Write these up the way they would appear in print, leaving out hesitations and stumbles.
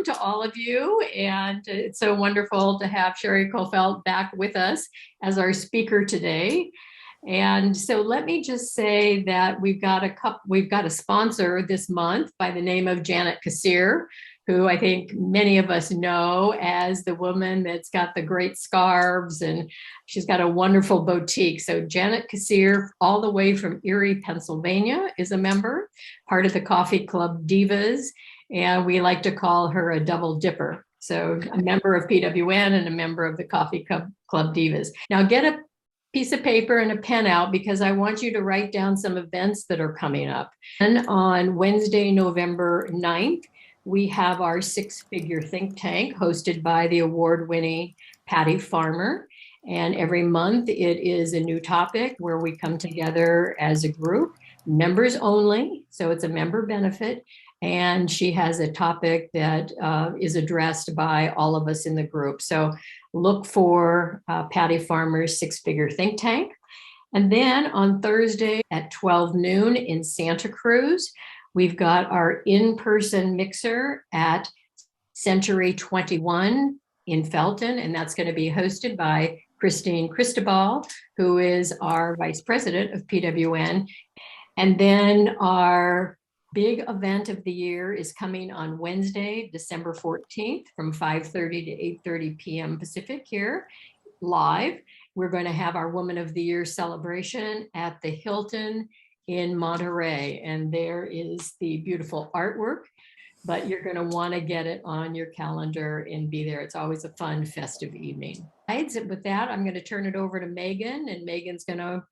to all of you. And it's so wonderful to have Sherri Coffelt back with us as our speaker today. And so let me just say that we've got a sponsor this month by the name of Janet Kassir, who I think many of us know as the woman that's got the great scarves, and she's got a wonderful boutique. So Janet Kassir, all the way from Erie, Pennsylvania, is a member, part of the Coffee Club Divas, and we like to call her a double dipper. So a member of PWN and a member of the Coffee Club Divas. Now get a piece of paper and a pen out, because I want you to write down some events that are coming up. And on Wednesday, November 9th, we have our six-figure think tank hosted by the award-winning Patty Farmer. And every month it is a new topic where we come together as a group, members only. So it's a member benefit. And she has a topic that is addressed by all of us in the group. So look for Patty Farmer's six-figure think tank. And then on Thursday at 12 noon in Santa Cruz, we've got our in-person mixer at Century 21 in Felton, and that's going to be hosted by Christine Cristobal, who is our vice president of PWN. And then our big event of the year is coming on Wednesday, December 14th from 5:30 to 8:30 p.m. Pacific here live. We're going to have our Woman of the Year celebration at the Hilton in Monterey, and there is the beautiful artwork, but you're going to want to get it on your calendar and be there. It's always a fun, festive evening. With that, I'm going to turn it over to Megan, and Megan's going to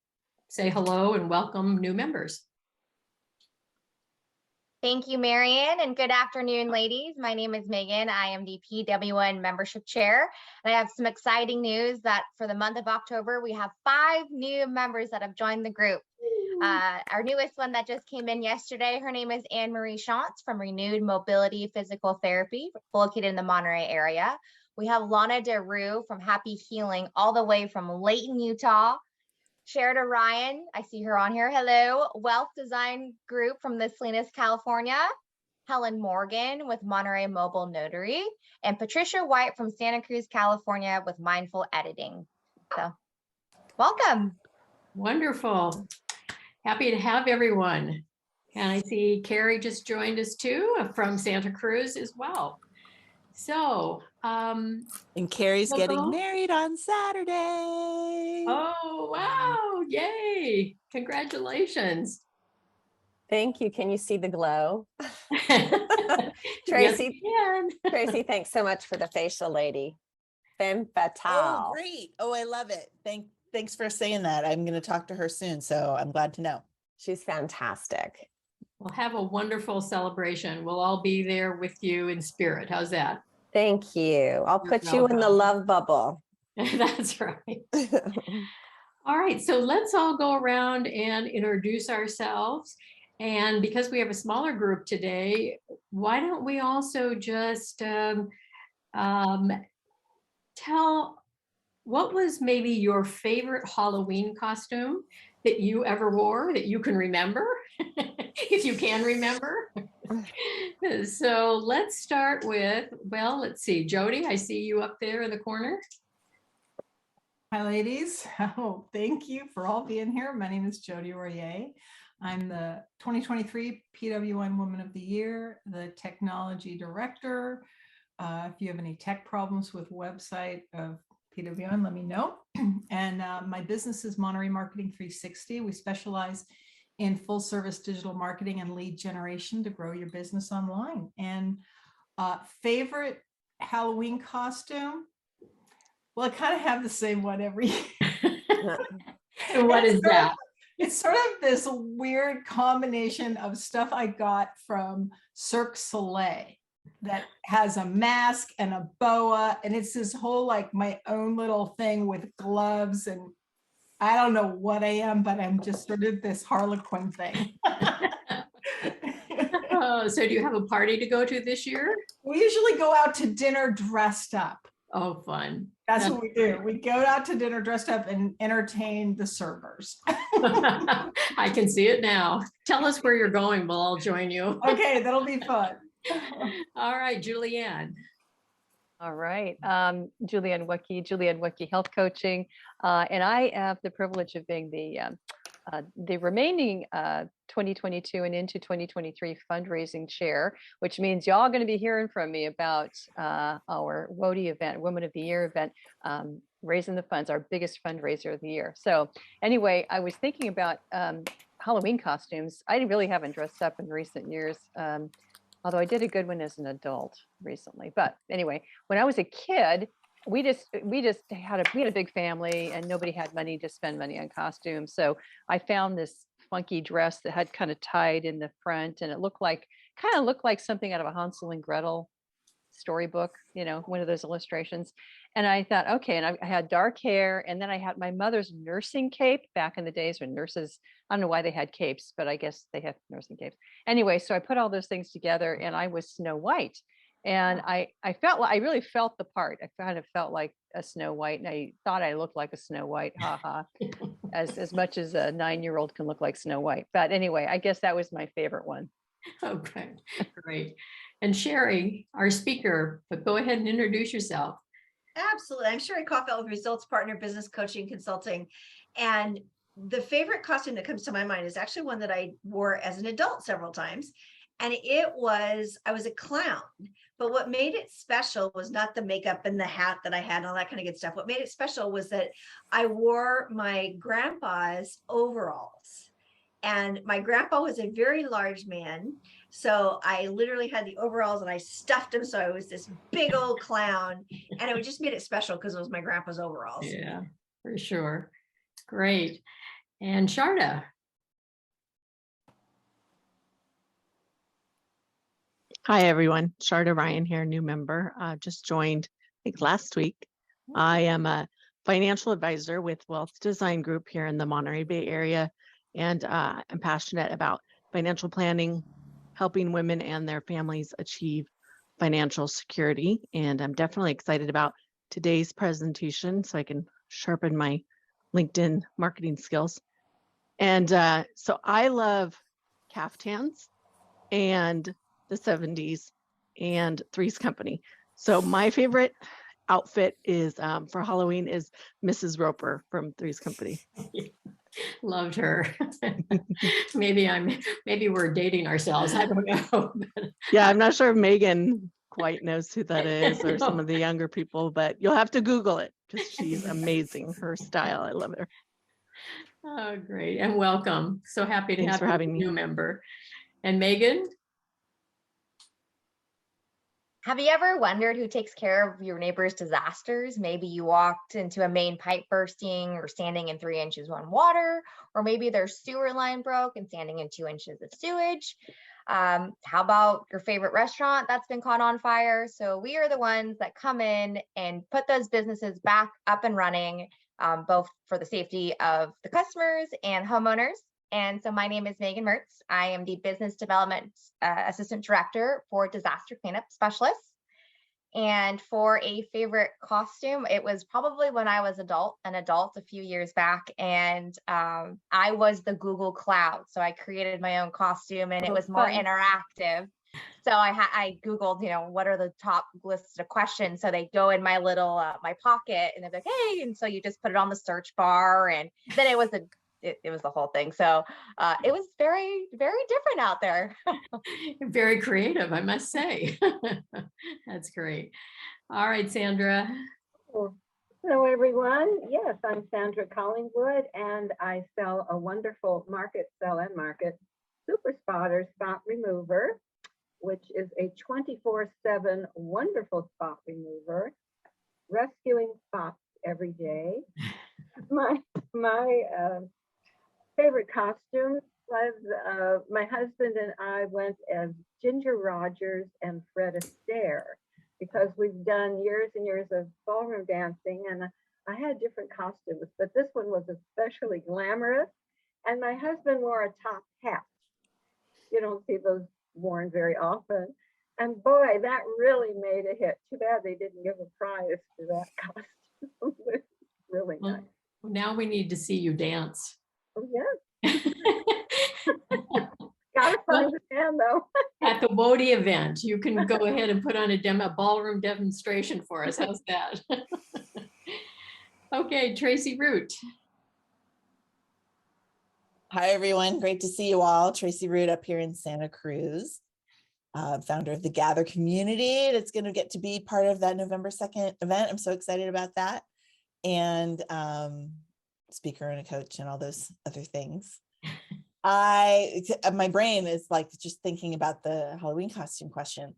say hello and welcome new members. Thank you, Marian, and good afternoon, ladies. My name is Megan. I am the PWN membership chair, and I have some exciting news that for the month of October, we have 5 new members that have joined the group. Our newest one that just came in yesterday, her name is Anne-Marie Shantz from Renewed Mobility Physical Therapy, located in the Monterey area. We have Lana DeRue from Happy Healing, all the way from Layton, Utah. Sherida Ryan, I see her on here. Hello. Wealth Design Group from the Salinas, California. Helen Morgan with Monterey Mobile Notary. And Patricia White from Santa Cruz, California with Mindful Editing. So, welcome. Wonderful. Happy to have everyone. And I see Carrie just joined us too from Santa Cruz as well. So, and Carrie's getting married on Saturday. Oh, wow. Yay. Congratulations. Thank you. Can you see the glow? Tracy, yes, Tracy, thanks so much for the facial, lady. Femme fatale. Oh, great. Oh, I love it. Thanks for saying that. I'm going to talk to her soon, so I'm glad to know. She's fantastic. We'll have a wonderful celebration. We'll all be there with you in spirit. How's that? Thank you. I'll put you in the love bubble. That's right. All right. So let's all go around and introduce ourselves. And because we have a smaller group today, why don't we also just tell what was maybe your favorite Halloween costume that you ever wore that you can remember, if you can remember. So let's start with, well, let's see, Jody, I see you up there in the corner. Hi, ladies. Oh, thank you for all being here. My name is Jody Royer. I'm the 2023 PWN Woman of the Year, the Technology Director. If you have any tech problems with website of PWN, let me know. And my business is Monterey Marketing 360. We specialize in full service digital marketing and lead generation to grow your business online. And favorite Halloween costume? Well, I kind of have the same one every year. And what is that? It's sort of this weird combination of stuff I got from Cirque du Soleil that has a mask and a boa, and it's this whole like my own little thing with gloves, and I don't know what I am, but I'm just sort of this Harlequin thing. Oh, so do you have a party to go to this year? We usually go out to dinner dressed up. Oh, fun. That's what we do. We go out to dinner dressed up and entertain the servers. I can see it now. Tell us where you're going. We'll all join you. Okay, that'll be fun. All right, Julianne. All right. Julianne Wicke, health coaching. And I have the privilege of being the remaining 2022 and into 2023 fundraising chair, which means y'all going to be hearing from me about our WODI event, Women of the Year event, raising the funds, our biggest fundraiser of the year. So anyway, I was thinking about Halloween costumes. I really haven't dressed up in recent years. Although I did a good one as an adult recently. But anyway, when I was a kid, we just had a big family and nobody had money to spend money on costumes. So I found this funky dress that had kind of tied in the front, and it kind of looked like something out of a Hansel and Gretel storybook, one of those illustrations. And I thought, okay, and I had dark hair, and then I had my mother's nursing cape back in the days when nurses, I don't know why they had capes, but I guess they had nursing capes. Anyway, so I put all those things together and I was Snow White. And I really felt the part. I kind of felt like a Snow White, and I thought I looked like a Snow White, as much as a 9-year-old can look like Snow White. But anyway, I guess that was my favorite one. Okay, great. And Sherri, our speaker, but go ahead and introduce yourself. Absolutely. I'm Sherri Coffelt with Results Partner Business Coaching Consulting. And the favorite costume that comes to my mind is actually one that I wore as an adult several times. And I was a clown. But what made it special was not the makeup and the hat that I had and all that kind of good stuff. What made it special was that I wore my grandpa's overalls. And my grandpa was a very large man. So I literally had the overalls and I stuffed him. So I was this big old clown, and it just made it special because it was my grandpa's overalls. Yeah, for sure. Great. And Sharda. Hi, everyone. Sharda Ryan here, new member. Just joined, I think, last week. I am a financial advisor with Wealth Design Group here in the Monterey Bay area. And I'm passionate about financial planning, helping women and their families achieve financial security. And I'm definitely excited about today's presentation so I can sharpen my LinkedIn marketing skills. And so I love caftans and the 70s and Three's Company. So my favorite outfit is for Halloween is Mrs. Roper from Three's Company. Loved her. maybe we're dating ourselves. I don't know. Yeah, I'm not sure if Megan quite knows who that is, or some of the younger people, but you'll have to Google it because she's amazing. Her style, I love her. Oh, great. And welcome. So happy to Thanks have for you having as a me. new member. And Megan? Have you ever wondered who takes care of your neighbor's disasters? Maybe you walked into a main pipe bursting or standing in 3 inches of water, or maybe their sewer line broke and standing in 2 inches of sewage. How about your favorite restaurant that's been caught on fire? So we are the ones that come in and put those businesses back up and running, both for the safety of the customers and homeowners. And so my name is Megan Mertz. I am the Business Development Assistant Director for Disaster Cleanup Specialists. And for a favorite costume, it was probably when I was an adult a few years back. And I was the Google Cloud. So I created my own costume, and it was more interactive. So I Googled, what are the top lists of questions? So they go in my little, my pocket, and they're like, hey, and so you just put it on the search bar, and then it was the whole thing. So it was very, very different out there. Very creative, I must say. That's great. All right, Sandra. Hello, everyone. Yes, I'm Sandra Collingwood, and I sell a wonderful sell and market Super Spotter spot remover, which is a 24/7 wonderful spot remover, rescuing spots every day. My favorite costumes was my husband and I went as Ginger Rogers and Fred Astaire because we've done years and years of ballroom dancing, and I had different costumes, but this one was especially glamorous. And my husband wore a top hat. You don't see those worn very often. And boy, that really made a hit. Too bad they didn't give a prize for that costume. It's really nice. Well, now we need to see you dance. Oh, yeah. Gotta find the band though. At the Wody event. You can go ahead and put on a ballroom demonstration for us. How's that? Okay, Tracy Root. Hi, everyone. Great to see you all. Tracy Root up here in Santa Cruz, founder of the Gather community. That's going to get to be part of that November 2nd event. I'm so excited about that. And speaker and a coach and all those other things. My brain is like just thinking about the Halloween costume question.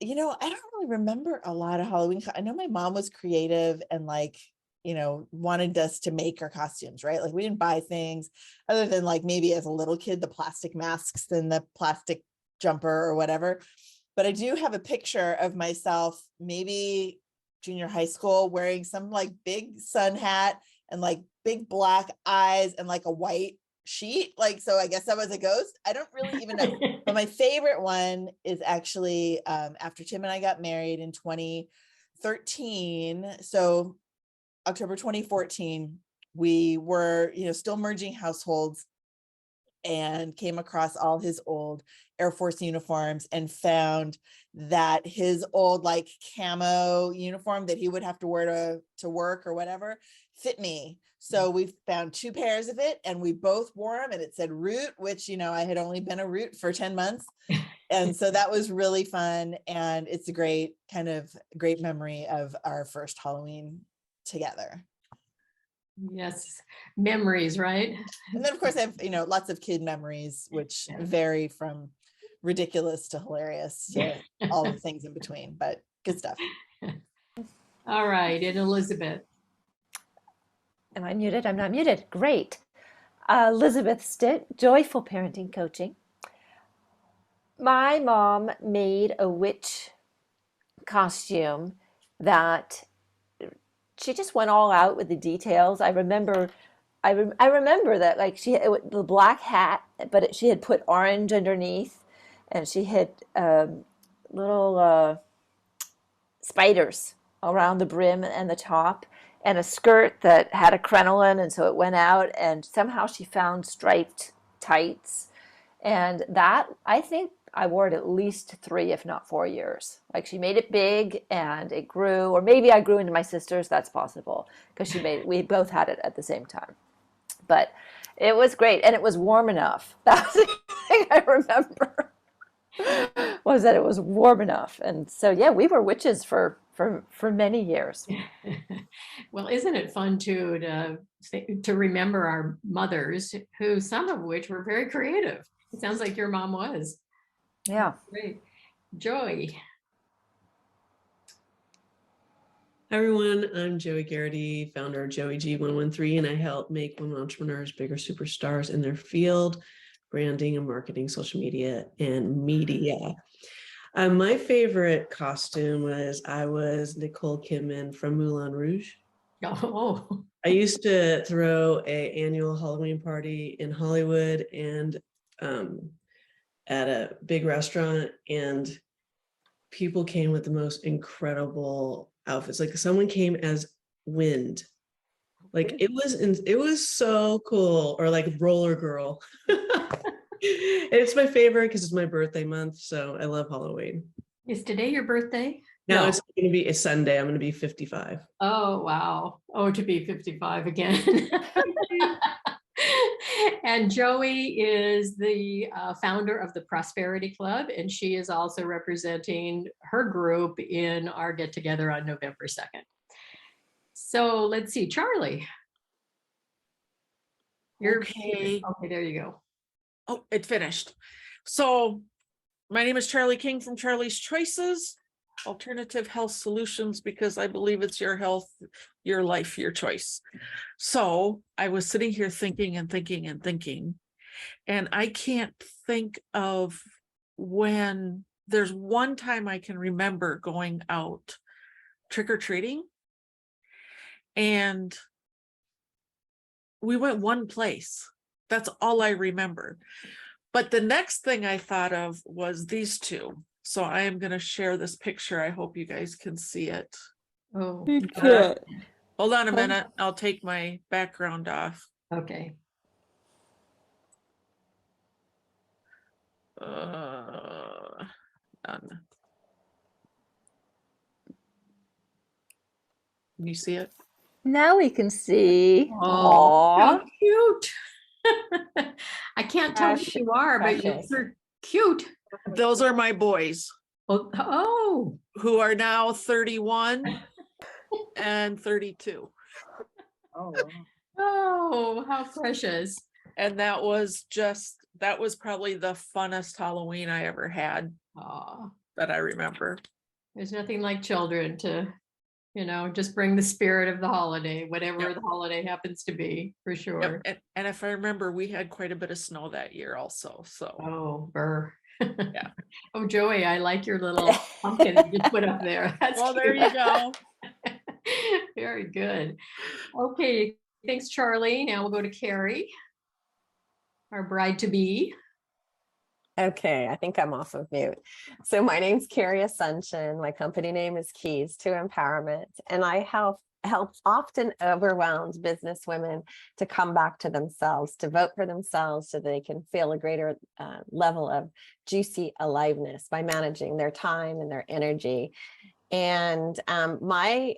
You know, I don't really remember a lot of Halloween. I know my mom was creative and like, you know, wanted us to make our costumes, right? Like we didn't buy things other than like maybe as a little kid, the plastic masks and the plastic jumper or whatever. But I do have a picture of myself, maybe junior high school, wearing some like big sun hat and like big black eyes and like a white sheet. Like, so I guess I was a ghost. I don't really even know. But my favorite one is actually after Tim and I got married in 2013. So October 2014, we were, you know, still merging households and came across all his old Air Force uniforms and found that his old like camo uniform that he would have to wear to work or whatever fit me. So we found 2 pairs of it and we both wore them, and it said Root, which, you know, I had only been a Root for 10 months. And so that was really fun. And it's a great memory of our first Halloween together. Yes, memories, right? And then of course I have, you know, lots of kid memories, which vary from ridiculous to hilarious to all the things in between, but good stuff. All right, and Elizabeth. Am I muted? I'm not muted. Great. Elizabeth Stitt, Joyful Parenting Coaching. My mom made a witch costume that she just went all out with the details. I remember that like she had the black hat, but she had put orange underneath, and she had little spiders around the brim and the top, and a skirt that had a crinoline, and so it went out, and somehow she found striped tights. And that, I think I wore it at least 3, if not 4 years. Like she made it big and it grew, or maybe I grew into my sister's, that's possible, because we both had it at the same time. But it was great, and it was warm enough. That's the thing I remember, was that it was warm enough. And so, yeah, we were witches for many years. Well, isn't it fun to remember our mothers, who some of which were very creative? It sounds like your mom was. Yeah. Great. Joy. Hi, everyone. I'm Joey Garrity, founder of Joey G113, and I help make women entrepreneurs bigger superstars in their field, branding and marketing, social media, and media. My favorite costume I was Nicole Kidman from Moulin Rouge. Oh. I used to throw an annual Halloween party in Hollywood and at a big restaurant, and people came with the most incredible outfits. Like someone came as Wind. Like it was so cool. Or like Roller Girl. It's my favorite because it's my birthday month, so I love Halloween. Is today your birthday? No, it's going to be a Sunday. I'm going to be 55. Oh, wow. Oh, to be 55 again. And Joey is the founder of the Prosperity Club, and she is also representing her group in our get together on November 2nd. So let's see, Charlie. Okay. Okay, there you go. Oh, it finished. So my name is Charlie King from Charlie's Choices, Alternative Health Solutions, because I believe it's your health, your life, your choice. So I was sitting here thinking and thinking and thinking, and I can't think of when there's one time I can remember going out trick-or-treating, and we went one place. That's all I remember. But the next thing I thought of was these two. So I am going to share this picture. I hope you guys can see it. Oh, hold on a minute. I'll take my background off. Okay. None. Can you see it? Now we can see. Oh, how Aww. cute. I can't tell who Precious, you are, but precious. you're cute. Those are my boys Oh, who are now 31 and 32. Oh, wow. oh, how precious. And that was probably the funnest Halloween I ever had Oh, that I remember. there's nothing like children to, just bring the spirit of the holiday, whatever Yep. the holiday happens to be, for sure. Yep. And if I remember, we had quite a bit of snow that year also. So Oh, burr. yeah. Oh, Joey, I like your little pumpkin that you put up there. That's Well, there cute. you go. Very good. Okay, thanks, Charlie. Now we'll go to Carrie, our bride to be. Okay, I think I'm off of mute. So my name's Carrie Ascension. My company name is Keys to Empowerment, and I help often overwhelmed business women to come back to themselves, to vote for themselves so they can feel a greater level of juicy aliveness by managing their time and their energy. And my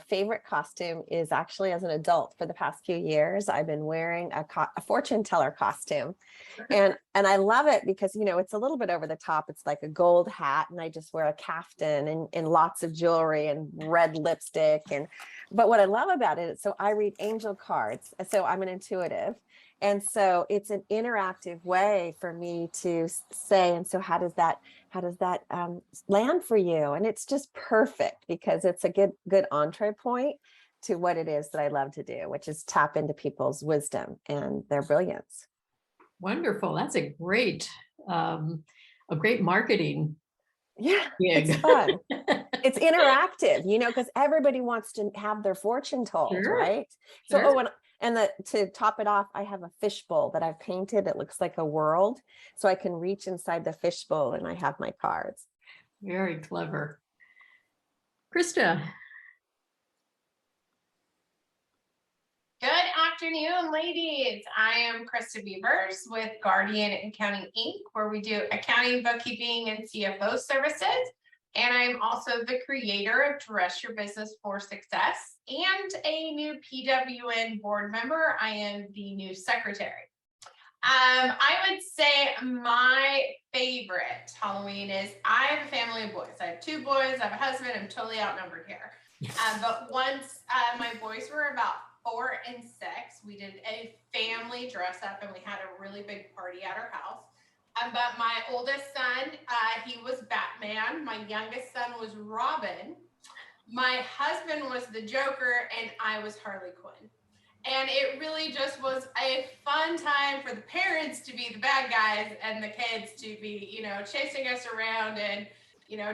favorite costume is actually, as an adult, for the past few years, I've been wearing a fortune teller costume. And I love it because, it's a little bit over the top. It's like a gold hat, and I just wear a caftan and lots of jewelry and red lipstick. But what I love about it, so I read angel cards. So I'm an intuitive. And so it's an interactive way for me to say, and so how does that land for you? And it's just perfect because it's a good entree point to what it is that I love to do, which is tap into people's wisdom and their brilliance. Wonderful. That's a great marketing. Yeah, gig. it's fun. It's interactive, because everybody wants to have their fortune told, Sure, right? sure. So, to top it off, I have a fishbowl that I've painted. It looks like a world, so I can reach inside the fishbowl and I have my cards. Very clever. Krista. Good afternoon, ladies. I am Krista Beavers with Guardian Accounting Inc., where we do accounting, bookkeeping, and CFO services. And I'm also the creator of Dress Your Business for Success and a new PWN board member. I am the new secretary. I would say my favorite Halloween is, I have a family of boys. I have 2 boys, I have a husband, I'm totally outnumbered here. But once my boys were about 4 and 6, we did a family dress up and we had a really big party at our house. But my oldest son, he was Batman. My youngest son was Robin. My husband was the Joker and I was Harley Quinn. And it really just was a fun time for the parents to be the bad guys and the kids to be, chasing us around and,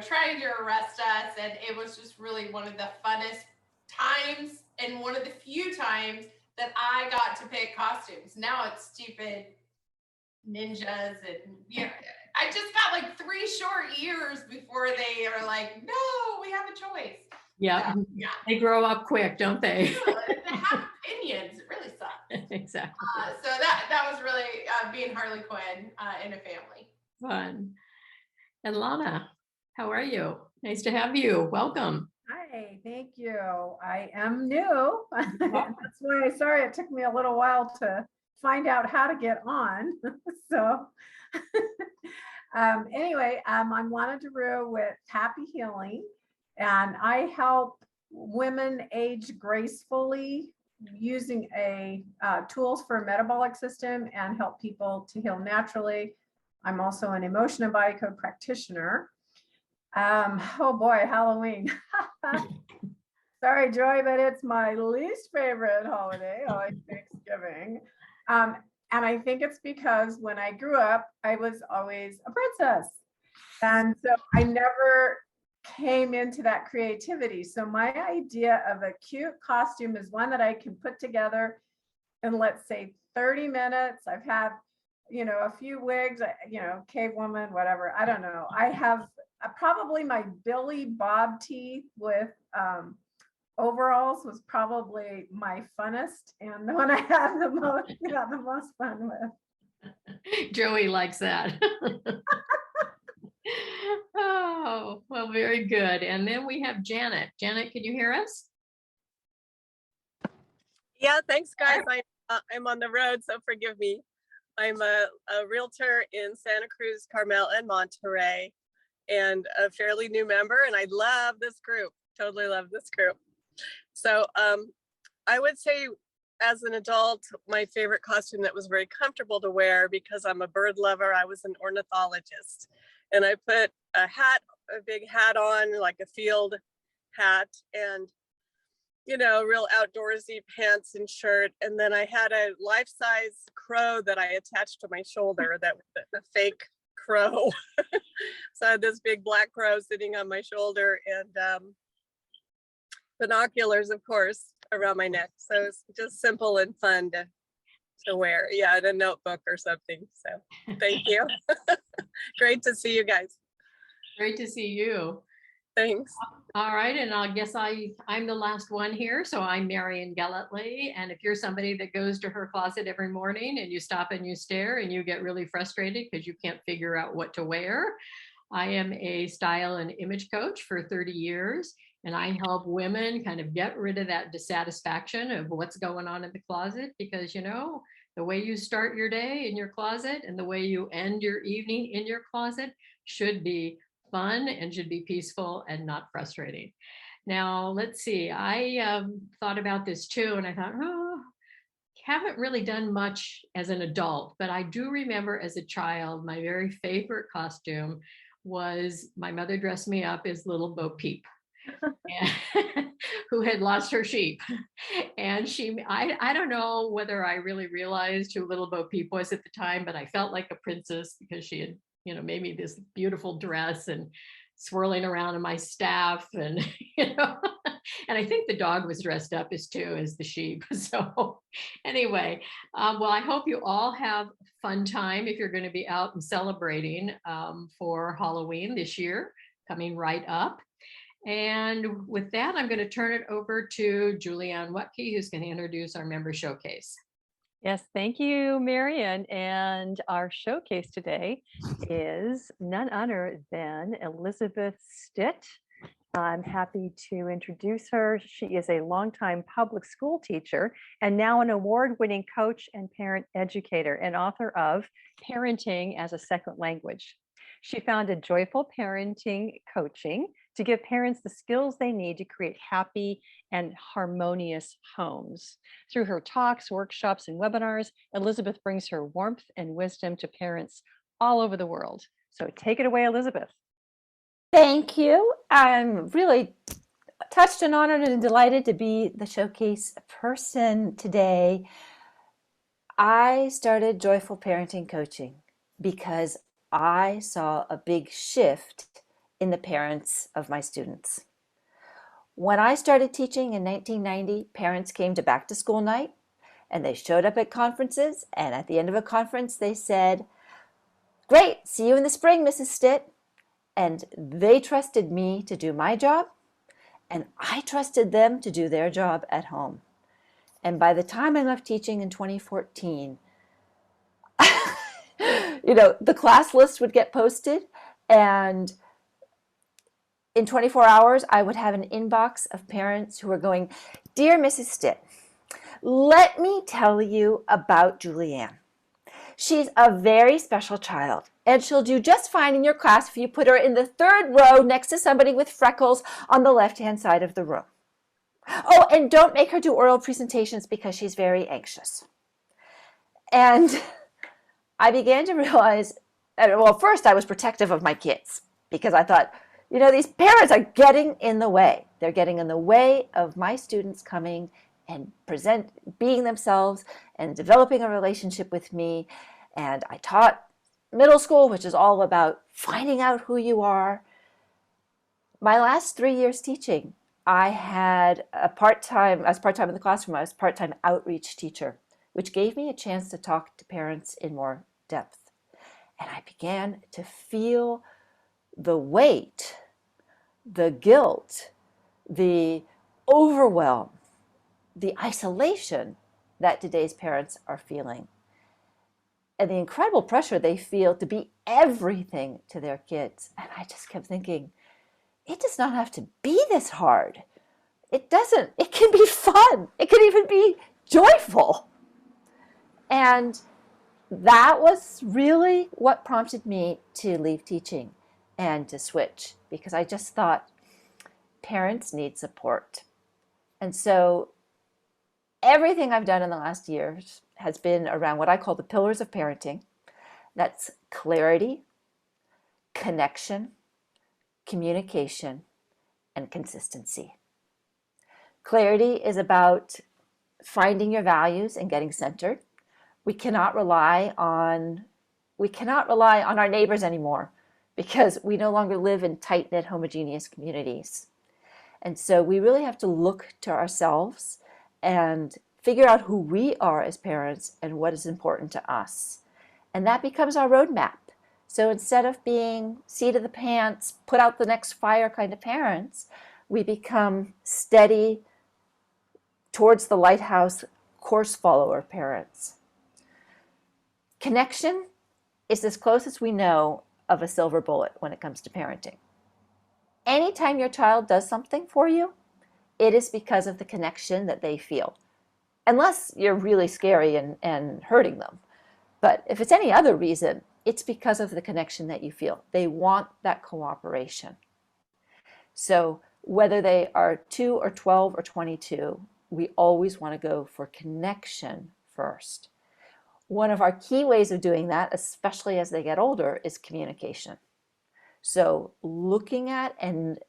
trying to arrest us. And it was just really one of the funnest times and one of the few times that I got to pick costumes. Now it's stupid ninjas and, I just got like 3 short years before they are like, no, we have a choice. Yeah, So, yeah. They grow up quick, don't they? They have opinions. It really sucks. Exactly. So that was really being Harley Quinn in a family. Fun. And Lana, how are you? Nice to have you. Welcome. Hi, thank you. I am new. That's why, sorry, it took me a little while to find out how to get on. So anyway, I'm Lana DeRue with Happy Healing, and I help women age gracefully using tools for a metabolic system and help people to heal naturally. I'm also an emotion and body code practitioner. Oh boy, Halloween. Sorry, Joy, but it's my least favorite holiday, like Thanksgiving. And I think it's because when I grew up, I was always a princess. And so I never came into that creativity. So my idea of a cute costume is one that I can put together in, let's say, 30 minutes. I've had, a few wigs, cave woman, whatever. I don't know. I have probably my Billy Bob tee with overalls was probably my funnest and the one I had the most fun with. Joey likes that. Oh, well, very good. And then we have Janet. Janet, can you hear us? Yeah, thanks, guys. I'm on the road, so forgive me. I'm a realtor in Santa Cruz, Carmel, and Monterey, and a fairly new member, and I love this group. Totally love this group. So I would say as an adult, my favorite costume that was very comfortable to wear, because I'm a bird lover, I was an ornithologist. And I put a big hat on, like a field hat, and real outdoorsy pants and shirt. And then I had a life-size crow that I attached to my shoulder, that was a fake crow. So I had this big black crow sitting on my shoulder, and binoculars, of course, around my neck. So it's just simple and fun to wear. Yeah, and a notebook or something. So thank you. Great to see you guys. Great to see you. Thanks. All right, and I guess I'm the last one here. So I'm Marian Gelletley, and if you're somebody that goes to her closet every morning and you stop and you stare and you get really frustrated because you can't figure out what to wear, I am a style and image coach for 30 years, and I help women kind of get rid of that dissatisfaction of what's going on in the closet, because the way you start your day in your closet and the way you end your evening in your closet should be fun and should be peaceful and not frustrating. Now, let's see. I thought about this too, and I thought, haven't really done much as an adult, but I do remember as a child, my very favorite costume was my mother dressed me up as little Bo Peep, who had lost her sheep. And I don't know whether I really realized who little Bo Peep was at the time, but I felt like a princess because she had made me this beautiful dress and swirling around in my staff, and and I think the dog was dressed up as the sheep. So anyway, well, I hope you all have a fun time if you're going to be out and celebrating for Halloween this year, coming right up. And with that, I'm going to turn it over to Julianne Wutke, who's going to introduce our member showcase. Yes, thank you, Marian. And our showcase today is none other than Elizabeth Stitt. I'm happy to introduce her. She is a longtime public school teacher and now an award-winning coach and parent educator and author of Parenting as a Second Language. She founded Joyful Parenting Coaching to give parents the skills they need to create happy and harmonious homes. Through her talks, workshops, and webinars, Elizabeth brings her warmth and wisdom to parents all over the world. So take it away, Elizabeth. Thank you. I'm really touched and honored and delighted to be the showcase person today. I started Joyful Parenting Coaching because I saw a big shift in the parents of my students. When I started teaching in 1990, parents came to back to school night and they showed up at conferences, and at the end of a conference they said, "Great, see you in the spring, Mrs. Stitt." And they trusted me to do my job, and I trusted them to do their job at home. And by the time I left teaching in 2014, the class list would get posted, and in 24 hours, I would have an inbox of parents who were going, "Dear Mrs. Stitt, let me tell you about Julianne. She's a very special child, and she'll do just fine in your class if you put her in the third row next to somebody with freckles on the left-hand side of the room. Oh, and don't make her do oral presentations because she's very anxious." And I began to realize, well, first I was protective of my kids because I thought, these parents are getting in the way. They're getting in the way of my students coming and being themselves and developing a relationship with me. And I taught middle school, which is all about finding out who you are. My last 3 years teaching, I had I was part-time in the classroom, I was part-time outreach teacher, which gave me a chance to talk to parents in more depth. And I began to feel the weight, the guilt, the overwhelm, the isolation that today's parents are feeling. and the incredible pressure they feel to be everything to their kids. And I just kept thinking, it does not have to be this hard. It doesn't. It can be fun. It can even be joyful. And that was really what prompted me to leave teaching and to switch, because I just thought parents need support. And so everything I've done in the last years has been around what I call the pillars of parenting. That's clarity, connection, communication, and consistency. Clarity is about finding your values and getting centered. We cannot rely on our neighbors anymore, because we no longer live in tight-knit, homogeneous communities. And so we really have to look to ourselves and figure out who we are as parents and what is important to us. And that becomes our roadmap. So instead of being seat of the pants, put out the next fire kind of parents, we become steady towards the lighthouse course follower parents. Connection is as close as we know of a silver bullet when it comes to parenting. Anytime your child does something for you, it is because of the connection that they feel. Unless you're really scary and hurting them. But if it's any other reason, it's because of the connection that you feel. They want that cooperation. So whether they are 2 or 12 or 22, we always want to go for connection first. One of our key ways of doing that, especially as they get older, is communication. So looking at and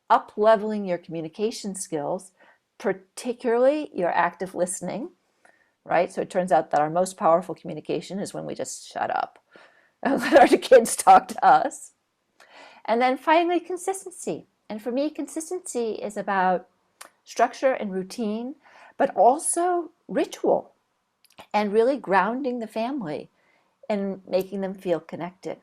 up-leveling your communication skills, particularly your active listening, right? So it turns out that our most powerful communication is when we just shut up and let our kids talk to us. And then finally, consistency. And for me, consistency is about structure and routine, but also ritual, and really grounding the family and making them feel connected.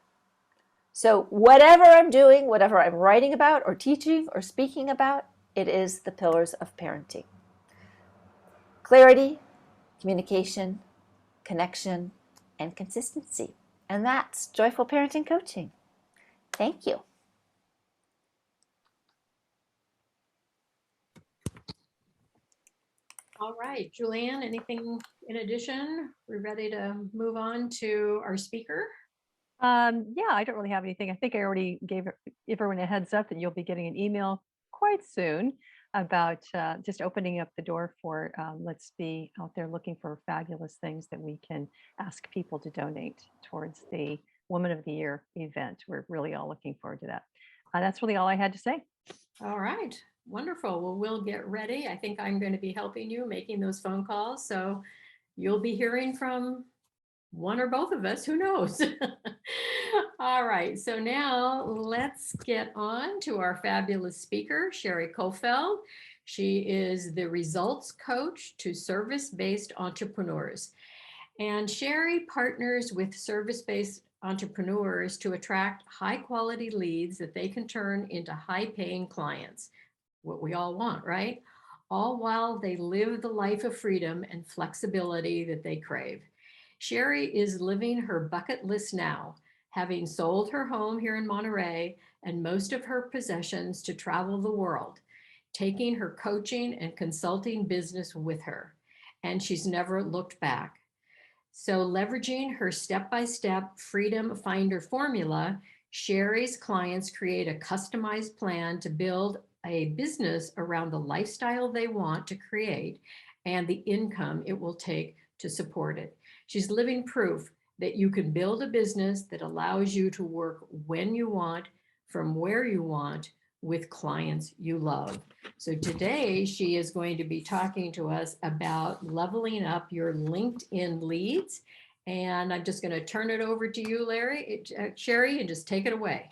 So whatever I'm doing, whatever I'm writing about or teaching or speaking about, it is the pillars of parenting. Clarity, communication, connection, and consistency. And that's Joyful Parenting Coaching. Thank you. All right, Julianne, anything in addition? We're ready to move on to our speaker. Yeah, I don't really have anything. I think I already gave everyone a heads up that you'll be getting an email quite soon about just opening up the door for let's be out there looking for fabulous things that we can ask people to donate towards the Woman of the Year event. We're really all looking forward to that. That's really all I had to say. All right, wonderful. Well, we'll get ready. I think I'm going to be helping you making those phone calls. So you'll be hearing from one or both of us, who knows? All right, so now let's get on to our fabulous speaker, Sherri Coffelt. She is the results coach to service-based entrepreneurs. And Sherri partners with service-based entrepreneurs to attract high-quality leads that they can turn into high-paying clients, what we all want, right? All while they live the life of freedom and flexibility that they crave. Sherri is living her bucket list now, having sold her home here in Monterey and most of her possessions to travel the world, taking her coaching and consulting business with her. And she's never looked back. So leveraging her step-by-step Freedom Finder formula, Sherri's clients create a customized plan to build a business around the lifestyle they want to create and the income it will take to support it. She's living proof that you can build a business that allows you to work when you want, from where you want, with clients you love. So today she is going to be talking to us about leveling up your LinkedIn leads. And I'm just going to turn it over to you, Sherri, and just take it away.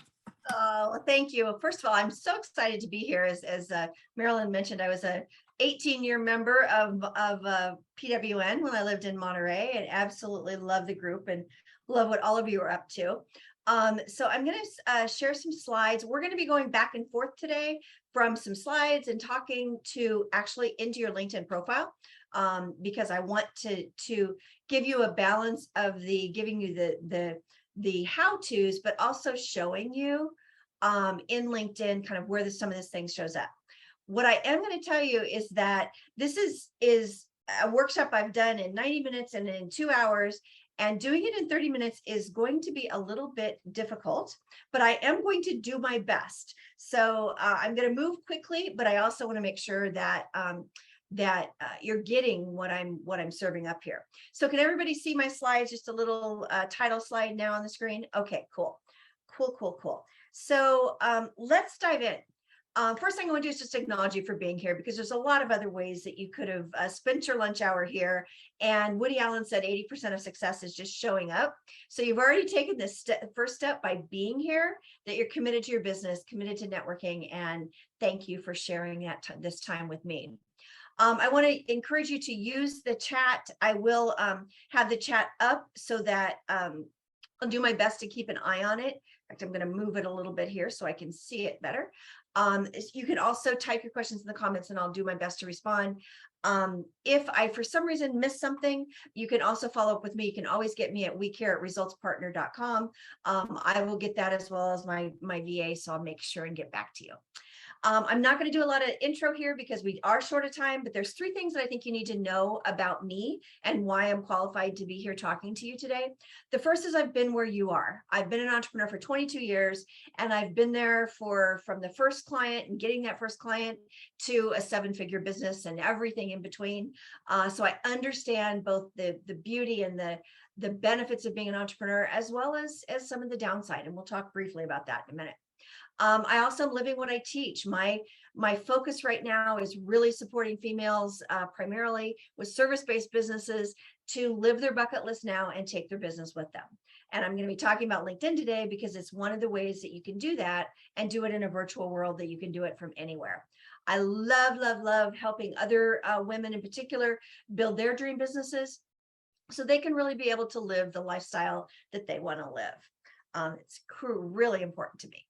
Oh, thank you. First of all, I'm so excited to be here. As Marilyn mentioned, I was a 18-year member of PWN when I lived in Monterey, and absolutely love the group and love what all of you are up to. So I'm going to share some slides. We're going to be going back and forth today from some slides and talking to actually into your LinkedIn profile. because I want to give you a balance of giving you the how-tos, but also showing you in LinkedIn kind of where some of this thing shows up. What I am going to tell you is that this is a workshop I've done in 90 minutes and in 2 hours, and doing it in 30 minutes is going to be a little bit difficult, but I am going to do my best. So I'm going to move quickly, but I also want to make sure that you're getting what I'm serving up here. So can everybody see my slides? Just a little title slide now on the screen. Okay, cool. So let's dive in. First thing I want to do is just acknowledge you for being here, because there's a lot of other ways that you could have spent your lunch hour here. And Woody Allen said 80% of success is just showing up. So you've already taken this first step by being here, that you're committed to your business, committed to networking, and thank you for sharing this time with me. I want to encourage you to use the chat. I will have the chat up so that I'll do my best to keep an eye on it. In fact, I'm going to move it a little bit here so I can see it better. You can also type your questions in the comments and I'll do my best to respond. If I, for some reason, miss something, you can also follow up with me. You can always get me at WeCare@resultspartner.com. I will get that as well as my VA, so I'll make sure and get back to you. I'm not going to do a lot of intro here because we are short of time, but there's 3 things that I think you need to know about me and why I'm qualified to be here talking to you today. The first is I've been where you are. I've been an entrepreneur for 22 years, and I've been there from the first client and getting that first client to a 7-figure business and everything in between. So I understand both the beauty and the benefits of being an entrepreneur, as well as some of the downside. And we'll talk briefly about that in a minute. I also am living what I teach. My focus right now is really supporting females, primarily with service-based businesses, to live their bucket list now and take their business with them. And I'm going to be talking about LinkedIn today because it's one of the ways that you can do that and do it in a virtual world, that you can do it from anywhere. I love helping other women in particular build their dream businesses so they can really be able to live the lifestyle that they want to live. It's really important to me.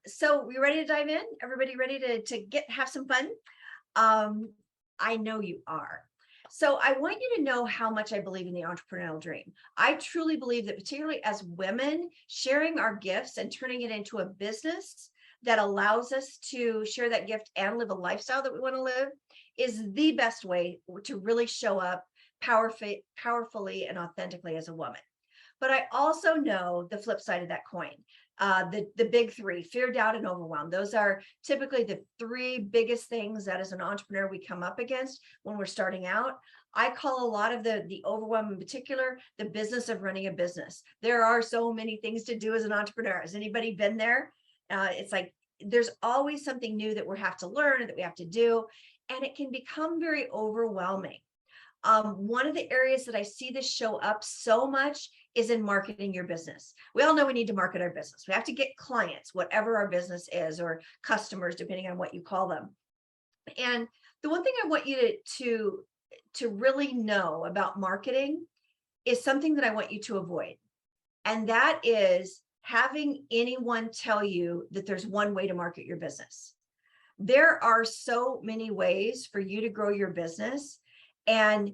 So we ready to dive in? Everybody ready to have some fun? I know you are. So I want you to know how much I believe in the entrepreneurial dream. I truly believe that, particularly as women, sharing our gifts and turning it into a business that allows us to share that gift and live a lifestyle that we want to live is the best way to really show up powerfully and authentically as a woman. But I also know the flip side of that coin. The big 3, fear, doubt, and overwhelm. Those are typically the 3 biggest things that as an entrepreneur we come up against when we're starting out. I call a lot of the overwhelm in particular the business of running a business. There are so many things to do as an entrepreneur. Has anybody been there? It's like there's always something new that we have to learn and that we have to do, and it can become very overwhelming. One of the areas that I see this show up so much is in marketing your business. We all know we need to market our business. We have to get clients, whatever our business is, or customers, depending on what you call them. And the one thing I want you to really know about marketing is something that I want you to avoid. And that is having anyone tell you that there's one way to market your business. There are so many ways for you to grow your business. And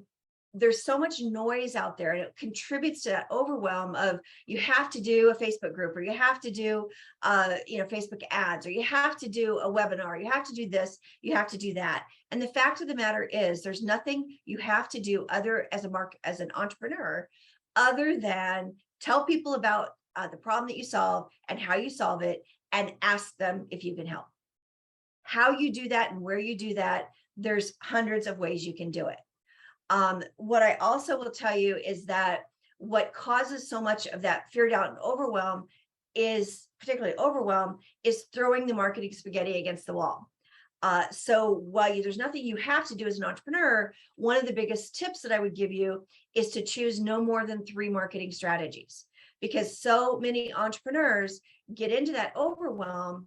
there's so much noise out there, and it contributes to that overwhelm of you have to do a Facebook group, or you have to do Facebook ads, or you have to do a webinar, you have to do this, you have to do that. And the fact of the matter is there's nothing you have to do as an entrepreneur other than tell people about the problem that you solve and how you solve it, and ask them if you can help. How you do that and where you do that, there's hundreds of ways you can do it. What I also will tell you is that what causes so much of that fear, doubt, and overwhelm is, particularly overwhelm, is throwing the marketing spaghetti against the wall. So while there's nothing you have to do as an entrepreneur, one of the biggest tips that I would give you is to choose no more than 3 marketing strategies, because so many entrepreneurs get into that overwhelm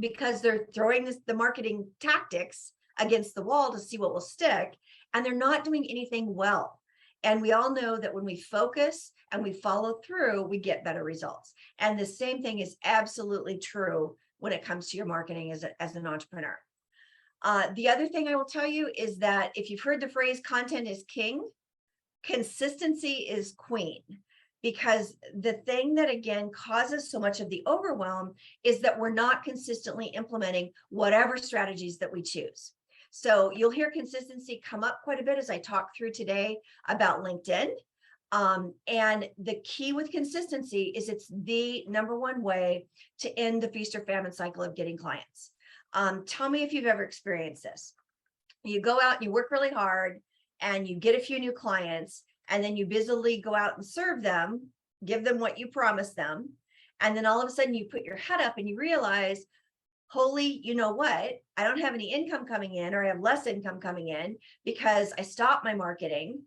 because they're throwing the marketing tactics against the wall to see what will stick, and they're not doing anything well. And we all know that when we focus and we follow through, we get better results. And the same thing is absolutely true when it comes to your marketing as an entrepreneur. The other thing I will tell you is that if you've heard the phrase content is king, consistency is queen. Because the thing that again causes so much of the overwhelm is that we're not consistently implementing whatever strategies that we choose. So you'll hear consistency come up quite a bit as I talk through today about LinkedIn. And the key with consistency is it's the number one way to end the feast or famine cycle of getting clients. Tell me if you've ever experienced this. You go out and you work really hard and you get a few new clients, and then you busily go out and serve them, give them what you promised them. And then all of a sudden you put your head up and you realize, holy, you know what? I don't have any income coming in, or I have less income coming in because I stopped my marketing.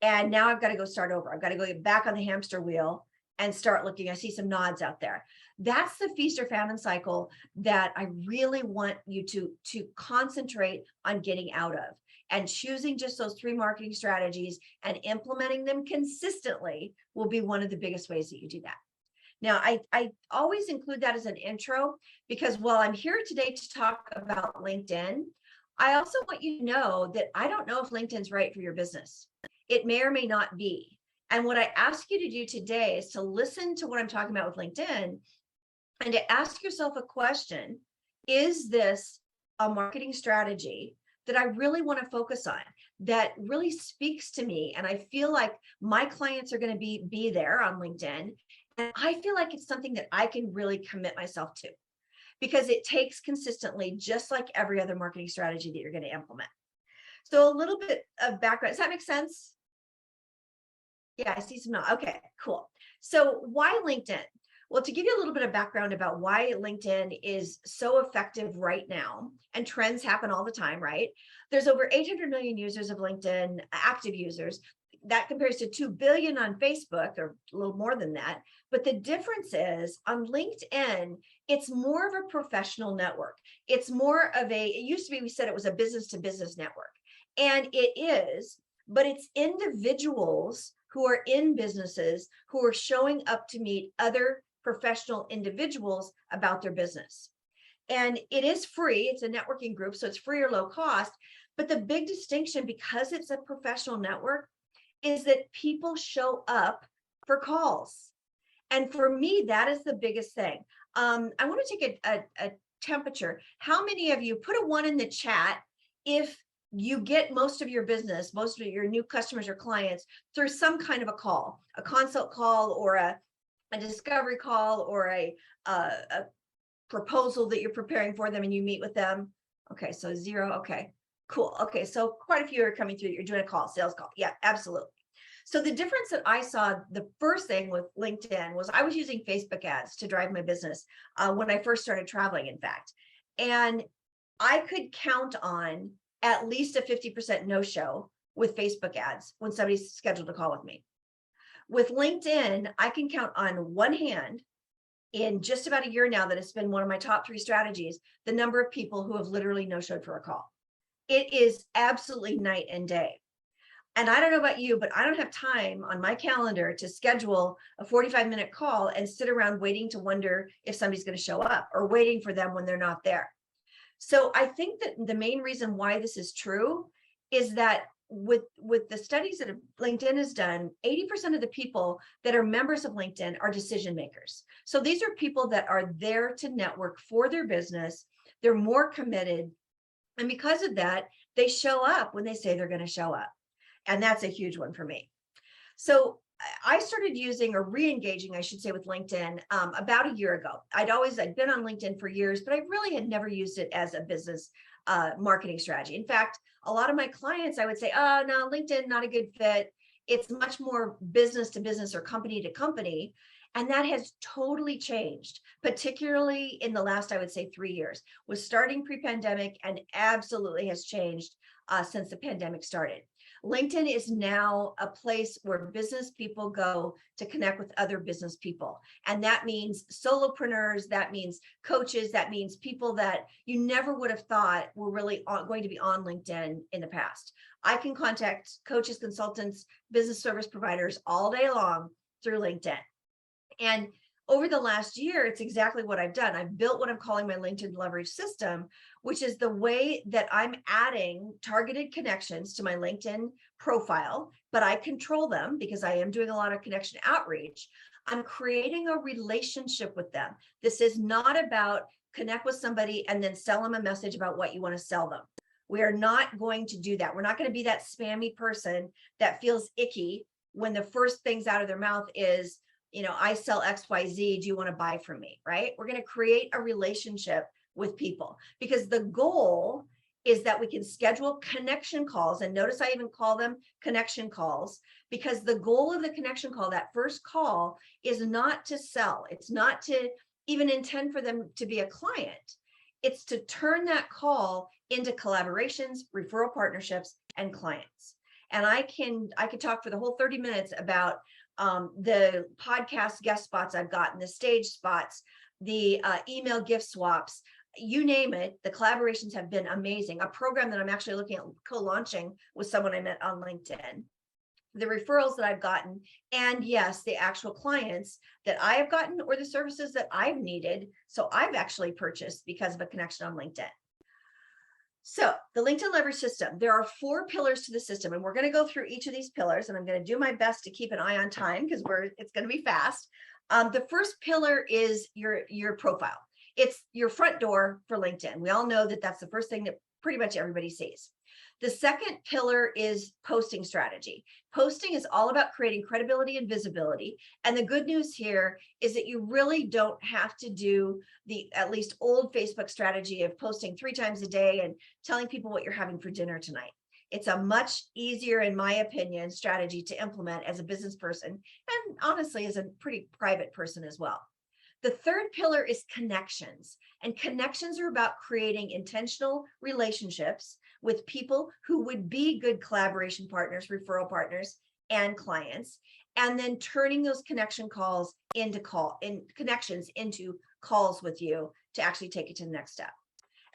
And now I've got to go start over. I've got to go get back on the hamster wheel and start looking. I see some nods out there. That's the feast or famine cycle that I really want you to concentrate on getting out of. And choosing just those 3 marketing strategies and implementing them consistently will be one of the biggest ways that you do that. Now, I always include that as an intro, because while I'm here today to talk about LinkedIn, I also want you to know that I don't know if LinkedIn's right for your business. It may or may not be. And what I ask you to do today is to listen to what I'm talking about with LinkedIn and to ask yourself a question. Is this a marketing strategy that I really want to focus on, that really speaks to me? And I feel like my clients are going to be there on LinkedIn. And I feel like it's something that I can really commit myself to, because it takes consistently, just like every other marketing strategy that you're going to implement. So a little bit of background. Does that make sense? Yeah, I see some. Okay, cool. So why LinkedIn? Well, to give you a little bit of background about why LinkedIn is so effective right now, and trends happen all the time, right? There's over 800 million users of LinkedIn, active users. That compares to 2 billion on Facebook, or a little more than that. But the difference is on LinkedIn, it's more of a professional network. It's more of it used to be, we said it was a business to business network. And it is, but it's individuals who are in businesses who are showing up to meet other professional individuals about their business. And it is free. It's a networking group, so it's free or low cost. But the big distinction, because it's a professional network, is that people show up for calls. And for me, that is the biggest thing. I want to take a temperature. How many of you, put a 1 in the chat if you get most of your business, most of your new customers or clients through some kind of a call, a consult call, or a discovery call, or a proposal that you're preparing for them and you meet with them. Okay, so 0. Okay, cool. Okay, so quite a few are coming through. You're doing a call, sales call. Yeah, absolutely. So the difference that I saw, the first thing with LinkedIn, was I was using Facebook ads to drive my business when I first started traveling, in fact. And I could count on at least a 50% no-show with Facebook ads when somebody's scheduled a call with me. With LinkedIn, I can count on one hand, in just about a year now that it's been one of my top 3 strategies, the number of people who have literally no-showed for a call. It is absolutely night and day. And I don't know about you, but I don't have time on my calendar to schedule a 45-minute call and sit around waiting to wonder if somebody's going to show up, or waiting for them when they're not there. So I think that the main reason why this is true is that with the studies that LinkedIn has done, 80% of the people that are members of LinkedIn are decision makers. So these are people that are there to network for their business. They're more committed. And because of that, they show up when they say they're going to show up. And that's a huge one for me. So I started using, or re-engaging, I should say, with LinkedIn about a year ago. I'd been on LinkedIn for years, but I really had never used it as a business marketing strategy. In fact, a lot of my clients, I would say, oh, no, LinkedIn, not a good fit. It's much more business to business or company to company. And that has totally changed, particularly in the last, I would say, 3 years. Was starting pre-pandemic and absolutely has changed since the pandemic started. LinkedIn is now a place where business people go to connect with other business people. And that means solopreneurs, that means coaches, that means people that you never would have thought were really going to be on LinkedIn in the past. I can contact coaches, consultants, business service providers all day long through LinkedIn. And over the last year, it's exactly what I've done. I've built what I'm calling my LinkedIn leverage system, which is the way that I'm adding targeted connections to my LinkedIn profile, but I control them because I am doing a lot of connection outreach. I'm creating a relationship with them. This is not about connect with somebody and then sell them a message about what you want to sell them. We are not going to do that. We're not going to be that spammy person that feels icky when the first things out of their mouth is, you know, I sell XYZ. Do you want to buy from me? Right? We're going to create a relationship with people because the goal is that we can schedule connection calls. And notice I even call them connection calls because the goal of the connection call, that first call, is not to sell. It's not to even intend for them to be a client. It's to turn that call into collaborations, referral partnerships, and clients. And I could talk for the whole 30 minutes about the podcast guest spots I've gotten, the stage spots, the email gift swaps, you name it. The collaborations have been amazing. A program that I'm actually looking at co-launching with someone I met on LinkedIn. The referrals that I've gotten, and yes, the actual clients that I have gotten or the services that I've needed. So I've actually purchased because of a connection on LinkedIn. So the LinkedIn leverage system, there are 4 pillars to the system, and we're going to go through each of these pillars, and I'm going to do my best to keep an eye on time because it's going to be fast. The first pillar is your profile. It's your front door for LinkedIn. We all know that that's the first thing that pretty much everybody sees. The second pillar is posting strategy. Posting is all about creating credibility and visibility. And the good news here is that you really don't have to do the at least old Facebook strategy of posting 3 times a day and telling people what you're having for dinner tonight. It's a much easier, in my opinion, strategy to implement as a business person, and honestly, as a pretty private person as well. The third pillar is connections, and connections are about creating intentional relationships with people who would be good collaboration partners, referral partners, and clients, and then turning those connection calls into connections into calls with you to actually take it to the next step.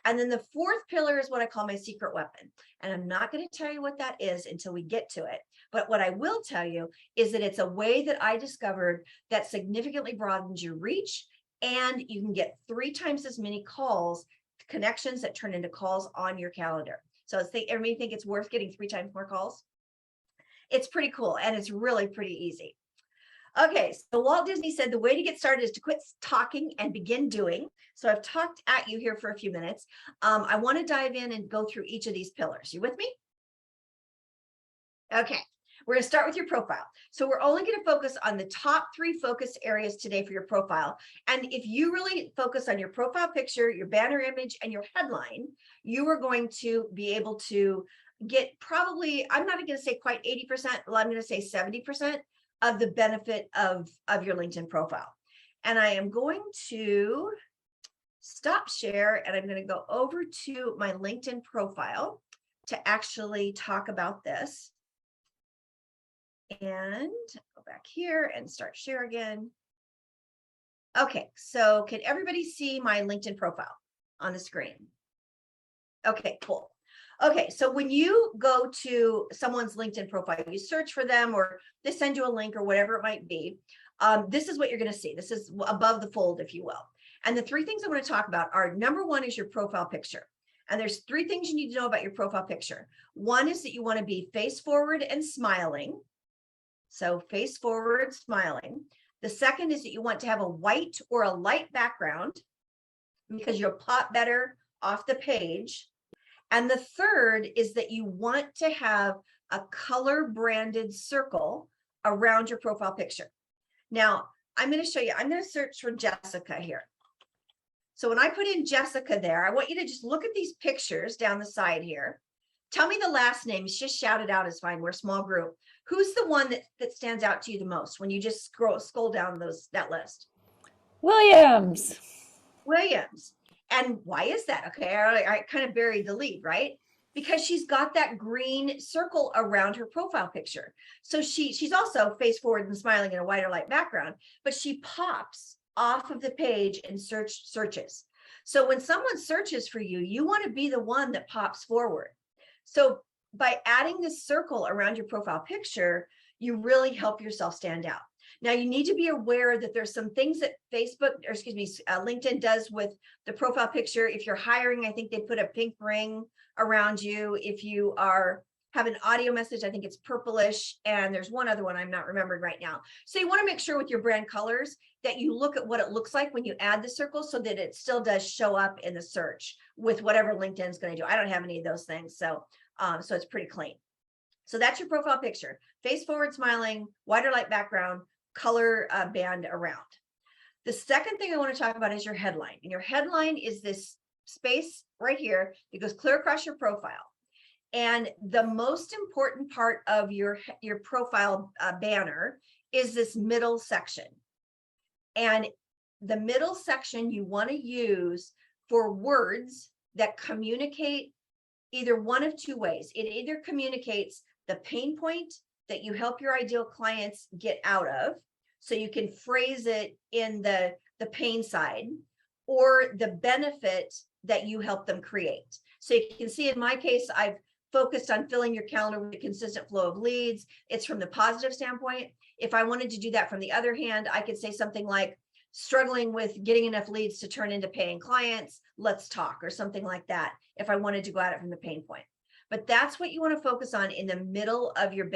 And then the fourth pillar is what I call my secret weapon. And I'm not going to tell you what that is until we get to it. But what I will tell you is that it's a way that I discovered that significantly broadens your reach, and you can get 3 times as many calls, connections that turn into calls on your calendar. So everybody think it's worth getting 3 times more calls? It's pretty cool, and it's really pretty easy. Okay, so Walt Disney said the way to get started is to quit talking and begin doing. So I've talked at you here for a few minutes. I want to dive in and go through each of these pillars. You with me? Okay, we're going to start with your profile. So we're only going to focus on the top 3 focus areas today for your profile. And if you really focus on your profile picture, your banner image, and your headline, you are going to be able to get probably, I'm not going to say quite 80%, well, I'm going to say 70% of the benefit of your LinkedIn profile. And I am going to stop share, and I'm going to go over to my LinkedIn profile to actually talk about this. And go back here and start share again. Okay, so can everybody see my LinkedIn profile on the screen? Okay, cool. Okay, so when you go to someone's LinkedIn profile, you search for them or they send you a link or whatever it might be. This is what you're going to see. This is above the fold, if you will. And the 3 things I want to talk about are, number 1 is your profile picture. And there's 3 things you need to know about your profile picture. 1 is that you want to be face forward and smiling. So face forward, smiling. The second is that you want to have a white or a light background because you'll pop better off the page. And the third is that you want to have a color branded circle around your profile picture. Now, I'm going to show you, I'm going to search for Jessica here. So when I put in Jessica there, I want you to just look at these pictures down the side here. Tell me the last names, just shout it out is fine. We're a small group. Who's the one that stands out to you the most when you just scroll down that list? Williams. And why is that? Okay, I kind of buried the lead, right? Because she's got that green circle around her profile picture. So she's also face forward and smiling in a white or light background, but she pops off of the page in searches. So when someone searches for you, you want to be the one that pops forward. So by adding this circle around your profile picture, you really help yourself stand out. Now, you need to be aware that there's some things that LinkedIn does with the profile picture. If you're hiring, I think they put a pink ring around you. If you have an audio message, I think it's purplish, and there's one other one I'm not remembering right now. So you want to make sure with your brand colors that you look at what it looks like when you add the circle, so that it still does show up in the search with whatever LinkedIn's going to do. I don't have any of those things, so it's pretty clean. So that's your profile picture: face forward, smiling, white or light background, color band around. The second thing I want to talk about is your headline. And your headline is this space right here that goes clear across your profile. And the most important part of your profile banner is this middle section. And the middle section you want to use for words that communicate either one of two ways. It either communicates the pain point that you help your ideal clients get out of, so you can phrase it in the pain side, or the benefit that you help them create. So you can see in my case, I've focused on filling your calendar with a consistent flow of leads. It's from the positive standpoint. If I wanted to do that from the other hand, I could say something like, struggling with getting enough leads to turn into paying clients, let's talk, or something like that, if I wanted to go at it from the pain point. But that's what you want to focus on in the middle of your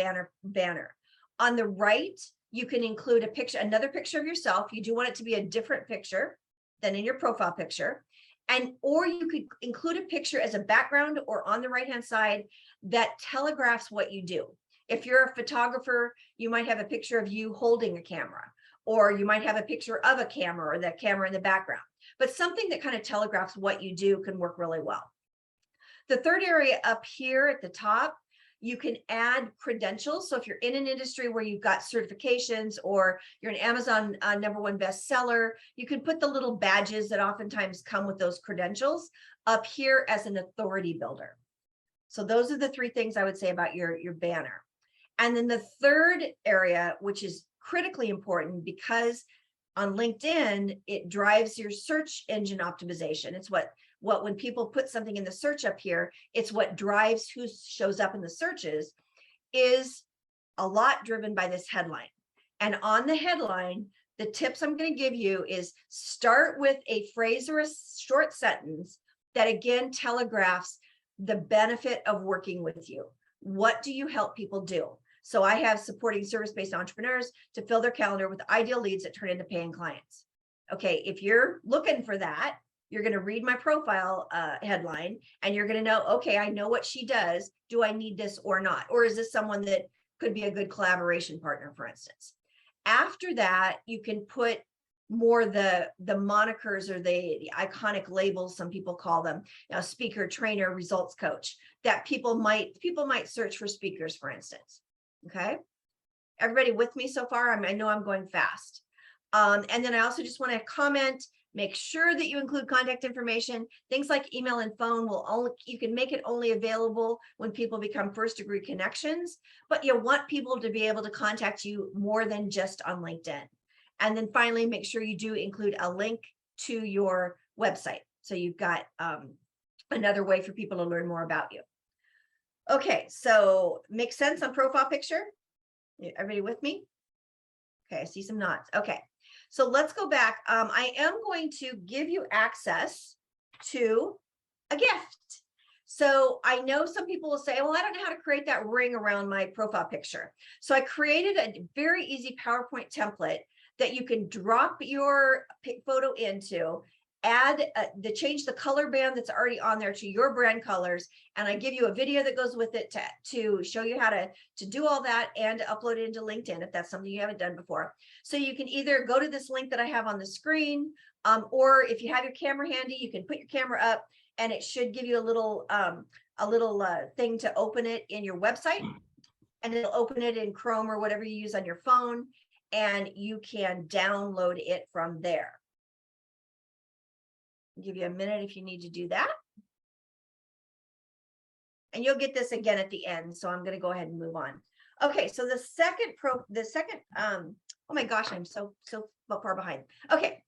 banner. On the right, you can include a picture, another picture of yourself. You do want it to be a different picture than in your profile picture. Or you could include a picture as a background or on the right-hand side that telegraphs what you do. If you're a photographer, you might have a picture of you holding a camera, or you might have a picture of a camera or the camera in the background. But something that kind of telegraphs what you do can work really well. The third area up here at the top, you can add credentials. So if you're in an industry where you've got certifications, or you're an Amazon #1 bestseller, you can put the little badges that oftentimes come with those credentials up here as an authority builder. So those are the three things I would say about your banner. And then the third area, which is critically important, because on LinkedIn, it drives your search engine optimization. It's what when people put something in the search up here, it's what drives who shows up in the searches, is a lot driven by this headline. And on the headline, the tips I'm going to give you is start with a phrase or a short sentence that again telegraphs the benefit of working with you. What do you help people do? So I have supporting service-based entrepreneurs to fill their calendar with ideal leads that turn into paying clients. Okay, if you're looking for that, you're going to read my profile headline, and you're going to know, okay, I know what she does. Do I need this or not? Or is this someone that could be a good collaboration partner, for instance? After that, you can put more the monikers or the iconic labels, some people call them, speaker, trainer, results coach, that people might search for speakers, for instance. Okay, everybody with me so far? I know I'm going fast. And then I also just want to comment, make sure that you include contact information. Things like email and phone you can make it only available when people become first degree connections, but you want people to be able to contact you more than just on LinkedIn. And then finally, make sure you do include a link to your website, so you've got another way for people to learn more about you. Okay, so makes sense on profile picture? Everybody with me? Okay, I see some nods. Okay, so let's go back. I am going to give you access to a gift. So I know some people will say, well, I don't know how to create that ring around my profile picture. So I created a very easy PowerPoint template that you can drop your photo into, change the color band that's already on there to your brand colors, and I give you a video that goes with it to show you how to do all that and upload it into LinkedIn if that's something you haven't done before. So you can either go to this link that I have on the screen, or if you have your camera handy, you can put your camera up, and it should give you a little thing to open it in your website, and it'll open it in Chrome or whatever you use on your phone, and you can download it from there. I'll give you a minute if you need to do that. And you'll get this again at the end. So I'm going to go ahead and move on. Okay, so the second, oh my gosh, I'm so far behind. Okay,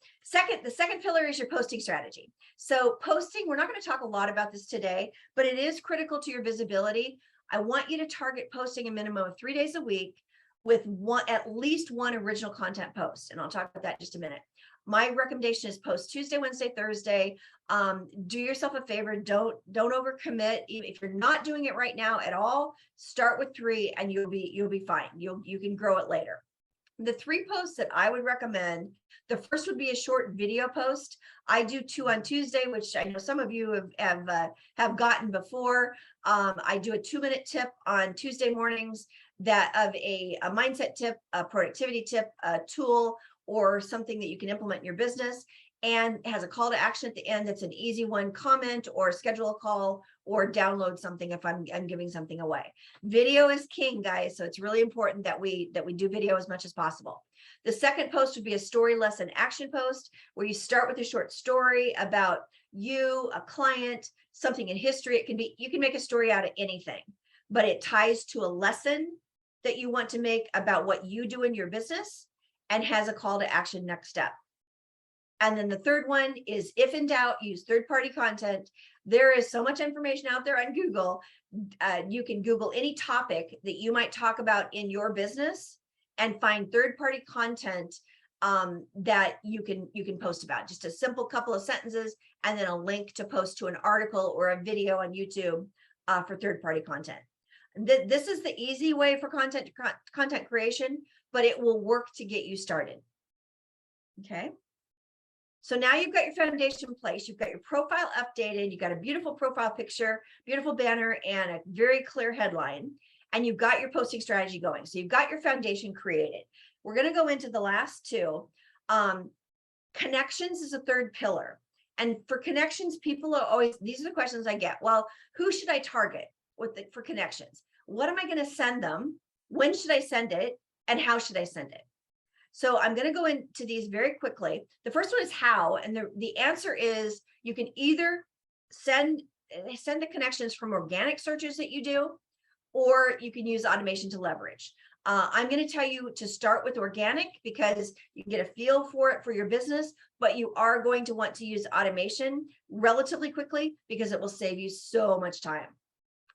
the second pillar is your posting strategy. So posting, we're not going to talk a lot about this today, but it is critical to your visibility. I want you to target posting a minimum of 3 days a week with at least one original content post. And I'll talk about that in just a minute. My recommendation is post Tuesday, Wednesday, Thursday. Do yourself a favor. Don't overcommit. If you're not doing it right now at all, start with 3 and you'll be fine. You can grow it later. The 3 posts that I would recommend, the first would be a short video post. I do 2 on Tuesday, which I know some of you have gotten before. I do a 2-minute tip on Tuesday mornings that of a mindset tip, a productivity tip, a tool, or something that you can implement in your business, and has a call to action at the end. That's an easy one. Comment or schedule a call or download something if I'm giving something away. Video is king, guys. So it's really important that we do video as much as possible. The second post would be a story lesson action post, where you start with a short story about you, a client, something in history. It can be, you can make a story out of anything, but it ties to a lesson that you want to make about what you do in your business and has a call to action next step. And then the third one is, if in doubt, use third-party content. There is so much information out there on Google. You can Google any topic that you might talk about in your business and find third-party content that you can post about. Just a simple couple of sentences and then a link to post to an article or a video on YouTube for third-party content. This is the easy way for content creation, but it will work to get you started. Okay. So now you've got your foundation in place, you've got your profile updated, you've got a beautiful profile picture, beautiful banner, and a very clear headline, and you've got your posting strategy going. So you've got your foundation created. We're going to go into the last 2. Connections is a third pillar. And for connections, people are always, these are the questions I get. Well, who should I target for connections? What am I going to send them? When should I send it? And how should I send it? So I'm going to go into these very quickly. The first one is how, and the answer is you can either send the connections from organic searches that you do, or you can use automation to leverage. I'm going to tell you to start with organic because you can get a feel for it for your business, but you are going to want to use automation relatively quickly because it will save you so much time.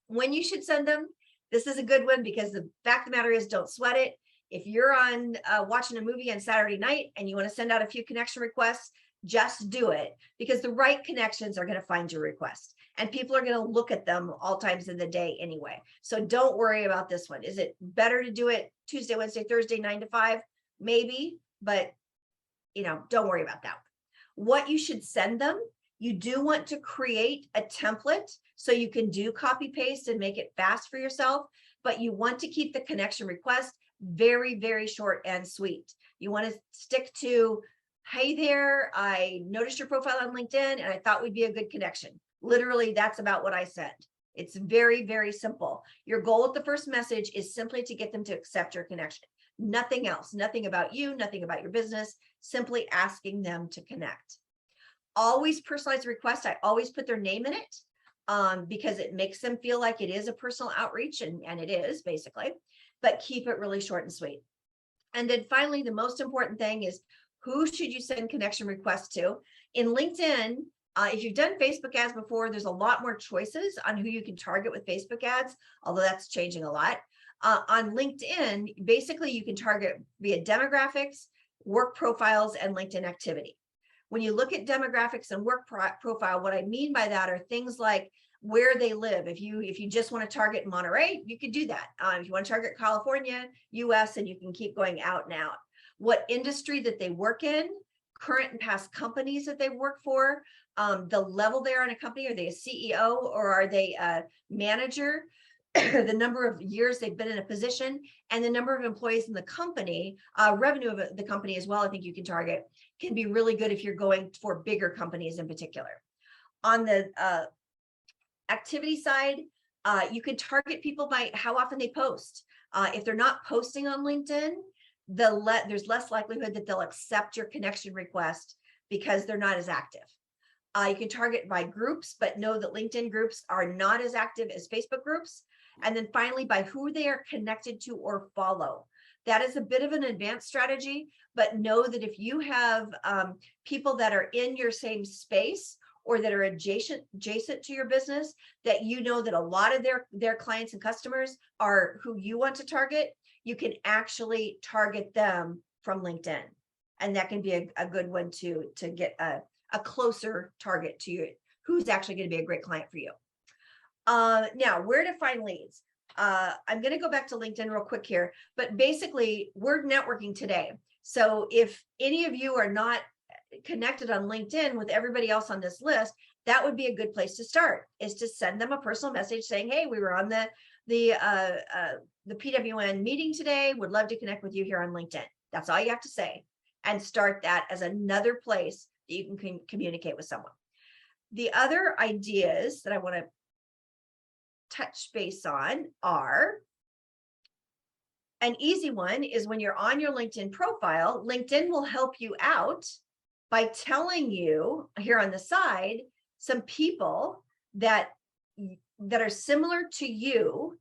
When you should send them, this is a good one because the fact of the matter is, don't sweat it. If you're on watching a movie on Saturday night and you want to send out a few connection requests, just do it, because the right connections are going to find your request and people are going to look at them all times in the day anyway. So don't worry about this one. Is it better to do it Tuesday, Wednesday, Thursday, 9 to 5? Maybe, but don't worry about that. What you should send them, you do want to create a template so you can do copy paste and make it fast for yourself, but you want to keep the connection request very, very short and sweet. You want to stick to, hey there, I noticed your profile on LinkedIn and I thought we'd be a good connection. Literally, that's about what I send. It's very, very simple. Your goal with the first message is simply to get them to accept your connection. Nothing else, nothing about you, nothing about your business, simply asking them to connect. Always personalize the request. I always put their name in it because it makes them feel like it is a personal outreach, and it is basically. But keep it really short and sweet. And then finally, the most important thing is, who should you send connection requests to? In LinkedIn, if you've done Facebook ads before, there's a lot more choices on who you can target with Facebook ads, although that's changing a lot. On LinkedIn, basically you can target via demographics, work profiles, and LinkedIn activity. When you look at demographics and work profile, what I mean by that are things like where they live. If you just want to target Monterey, you could do that. If you want to target California, US, and you can keep going out and out. What industry that they work in, current and past companies that they work for, the level they are in a company. Are they a CEO or are they a manager? The number of years they've been in a position, and the number of employees in the company, revenue of the company as well, I think you can target, can be really good if you're going for bigger companies in particular. On the activity side, you could target people by how often they post. If they're not posting on LinkedIn, there's less likelihood that they'll accept your connection request because they're not as active. You can target by groups, but know that LinkedIn groups are not as active as Facebook groups. And then finally, by who they are connected to or follow. That is a bit of an advanced strategy, but know that if you have people that are in your same space or that are adjacent to your business, that you know that a lot of their clients and customers are who you want to target, you can actually target them from LinkedIn. And that can be a good one to get a closer target to you, who's actually going to be a great client for you. Now, where to find leads? I'm going to go back to LinkedIn real quick here, but basically we're networking today. So if any of you are not connected on LinkedIn with everybody else on this list, that would be a good place to start, is to send them a personal message saying, hey, we were on the PWN meeting today. Would love to connect with you here on LinkedIn. That's all you have to say, and start that as another place that you can communicate with someone. The other ideas that I want to touch base on are, an easy one is when you're on your LinkedIn profile, LinkedIn will help you out by telling you here on the side some people that are similar to you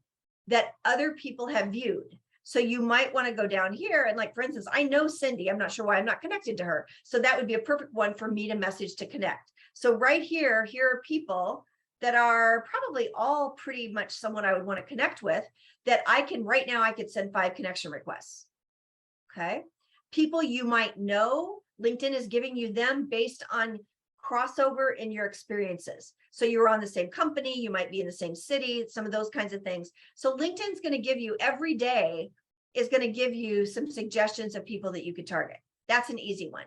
that other people have viewed. So you might want to go down here and, like, for instance, I know Cindy. I'm not sure why I'm not connected to her. So that would be a perfect one for me to message to connect. So right here are people that are probably all pretty much someone I would want to connect with, that I can right now, I could send 5 connection requests. Okay. People you might know, LinkedIn is giving you them based on crossover in your experiences. So you're on the same company, you might be in the same city, some of those kinds of things. So LinkedIn's going to give you every day, is going to give you some suggestions of people that you could target. That's an easy one.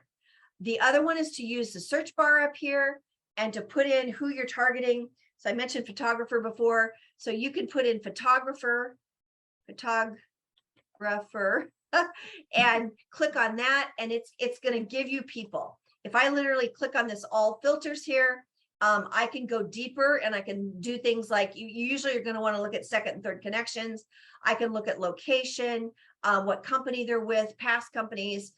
The other one is to use the search bar up here and to put in who you're targeting. So I mentioned photographer before. So you can put in photographer, and click on that, and it's going to give you people. If I literally click on this all filters here, I can go deeper and I can do things like, you usually are going to want to look at second and third connections. I can look at location, what company they're with, past companies,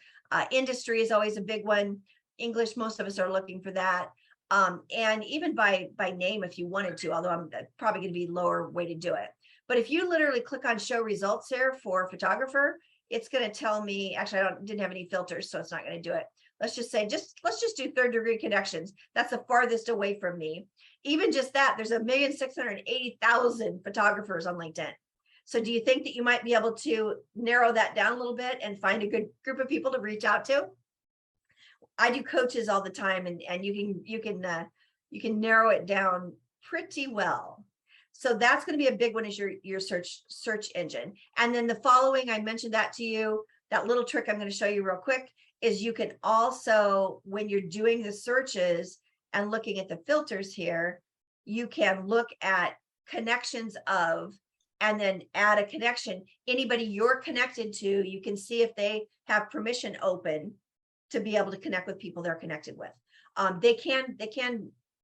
industry is always a big one. English, most of us are looking for that. And even by name if you wanted to, although I'm probably going to be lower way to do it. But if you literally click on show results here for photographer, it's going to tell me, actually, didn't have any filters, so it's not going to do it. Let's just say, let's just do 3rd degree connections. That's the farthest away from me. Even just that, there's 1,680,000 photographers on LinkedIn. So do you think that you might be able to narrow that down a little bit and find a good group of people to reach out to? I do coaches all the time, and you can narrow it down pretty well. So that's going to be a big one, is your search engine. And then the following, I mentioned that to you, that little trick I'm going to show you real quick, is you can also, when you're doing the searches and looking at the filters here, you can look at connections of, and then add a connection. Anybody you're connected to, you can see if they have permission open to be able to connect with people they're connected with. They can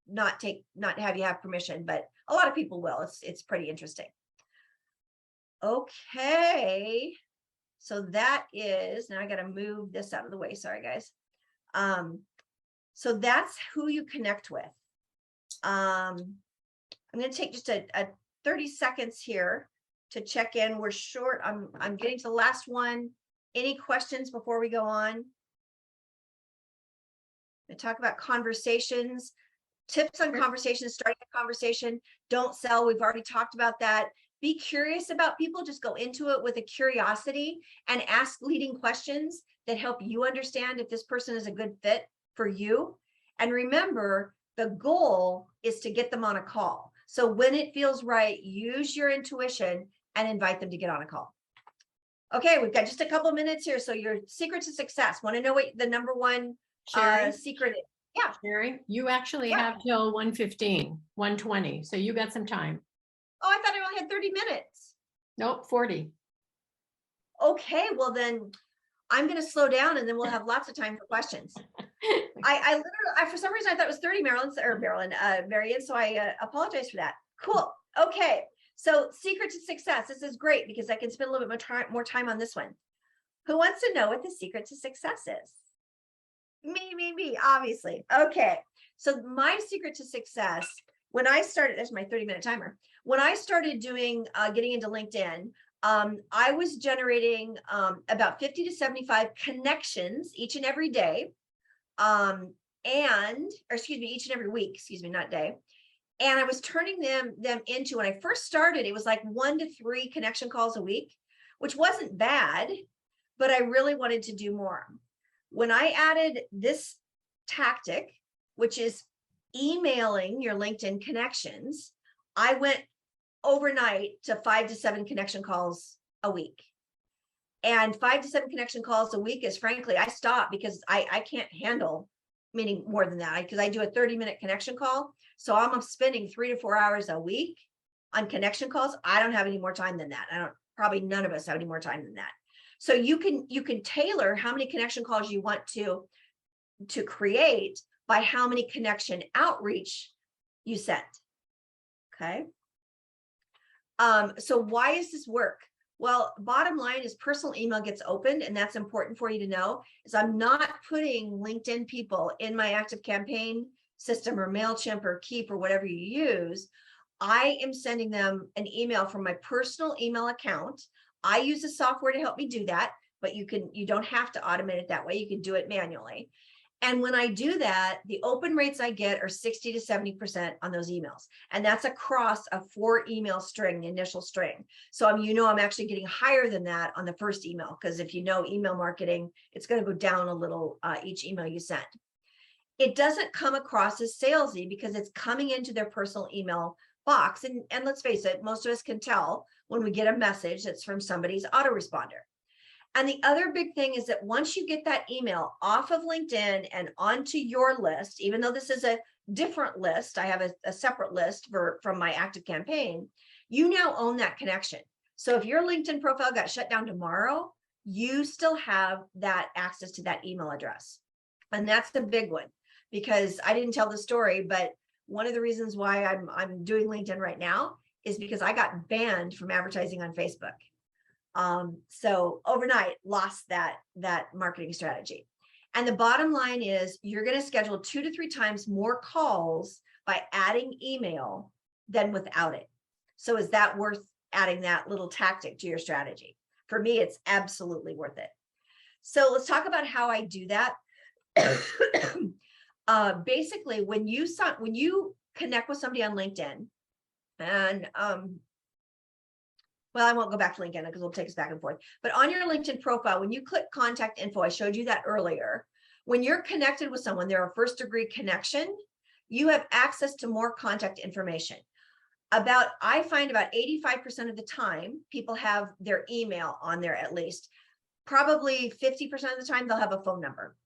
not have you have permission, but a lot of people will. It's pretty interesting. Okay. So that is, now I got to move this out of the way. Sorry, guys. So that's who you connect with. I'm going to take just a 30 seconds here to check in. We're short. I'm getting to the last one. Any questions before we go on? I talk about conversations, tips on conversations, starting a conversation. Don't sell. We've already talked about that. Be curious about people. Just go into it with a curiosity and ask leading questions that help you understand if this person is a good fit for you. And remember, the goal is to get them on a call. So when it feels right, use your intuition and invite them to get on a call. Okay, we've got just a couple minutes here. So your secret to success. Want to know what the number one secret is? Yeah. Sherri, you actually have till 1:15, 1:20. So you got some time. Oh, I thought I only had 30 minutes. Nope, 40. Okay, well then I'm going to slow down and then we'll have lots of time for questions. I literally, for some reason, I thought it was 30, Marion. So I apologize for that. Cool. Okay. So secret to success. This is great because I can spend a little bit more time on this one. Who wants to know what the secret to success is? Me, obviously. Okay. So my secret to success, when I started, there's my 30-minute timer. When I started doing, getting into LinkedIn, I was generating about 50 to 75 connections each and every day. each and every week, not day. And I was turning them into, when I first started, it was like 1 to 3 connection calls a week, which wasn't bad, but I really wanted to do more. When I added this tactic, which is emailing your LinkedIn connections, I went overnight to 5 to 7 connection calls a week. And 5 to 7 connection calls a week is, frankly, I stopped because I can't handle meaning more than that, because I do a 30-minute connection call. So I'm spending 3 to 4 hours a week on connection calls. I don't have any more time than that. Probably none of us have any more time than that. So you can tailor how many connection calls you want to create by how many connection outreach you send. Okay. So why does this work? Well, bottom line is personal email gets opened, and that's important for you to know, is I'm not putting LinkedIn people in my active campaign system or MailChimp or Keep or whatever you use. I am sending them an email from my personal email account. I use the software to help me do that, but you don't have to automate it that way. You can do it manually. And when I do that, the open rates I get are 60 to 70% on those emails. And that's across a 4 email string, the initial string. So I'm actually getting higher than that on the first email, because if you know email marketing, it's going to go down a little each email you send. It doesn't come across as salesy because it's coming into their personal email box. And let's face it, most of us can tell when we get a message that's from somebody's autoresponder. And the other big thing is that once you get that email off of LinkedIn and onto your list, even though this is a different list, I have a separate list from my active campaign, you now own that connection. So if your LinkedIn profile got shut down tomorrow, you still have that access to that email address. And that's the big one, because I didn't tell the story, but one of the reasons why I'm doing LinkedIn right now is because I got banned from advertising on Facebook. So overnight lost that marketing strategy. And the bottom line is you're going to schedule 2 to 3 times more calls by adding email than without it. So is that worth adding that little tactic to your strategy? For me, it's absolutely worth it. So let's talk about how I do that. Basically, when you connect with somebody on LinkedIn, and well, I won't go back to LinkedIn because it'll take us back and forth. But on your LinkedIn profile, when you click contact info, I showed you that earlier. When you're connected with someone, they're a first degree connection, you have access to more contact information. I find about 85% of the time, people have their email on there at least. Probably 50% of the time, they'll have a phone number.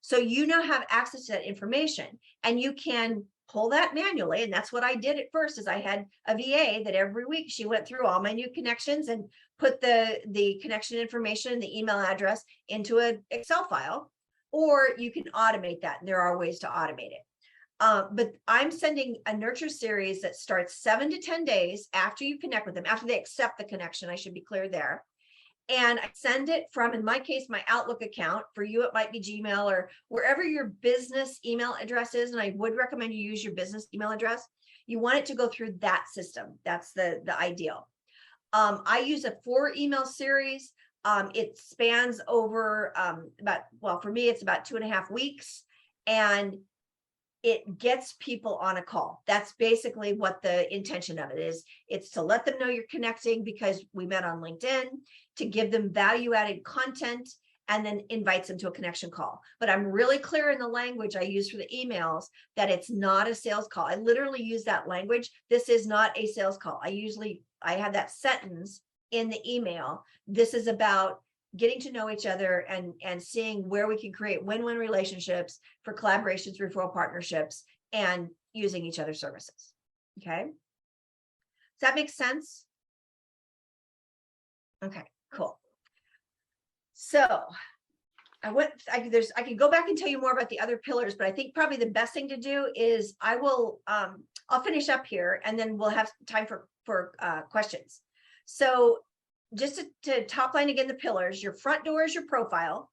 So you now have access to that information, and you can pull that manually. And that's what I did at first, is I had a VA that every week she went through all my new connections and put the connection information, the email address into an Excel file, or you can automate that. And there are ways to automate it. But I'm sending a nurture series that starts 7 to 10 days after you connect with them, after they accept the connection. I should be clear there. And I send it from, in my case, my Outlook account. For you, it might be Gmail or wherever your business email address is. And I would recommend you use your business email address. You want it to go through that system. That's the ideal. I use a 4 email series. It spans over for me, it's about 2.5 weeks. And it gets people on a call. That's basically what the intention of it is. It's to let them know you're connecting because we met on LinkedIn, to give them value-added content, and then invites them to a connection call. But I'm really clear in the language I use for the emails that it's not a sales call. I literally use that language. This is not a sales call. I have that sentence in the email. This is about getting to know each other and seeing where we can create win-win relationships for collaborations, referral partnerships, and using each other's services. Okay. Does that make sense? Okay, cool. So I could go back and tell you more about the other pillars, but I think probably the best thing to do is I'll finish up here and then we'll have time for questions. So just to top line again, the pillars: your front door is your profile.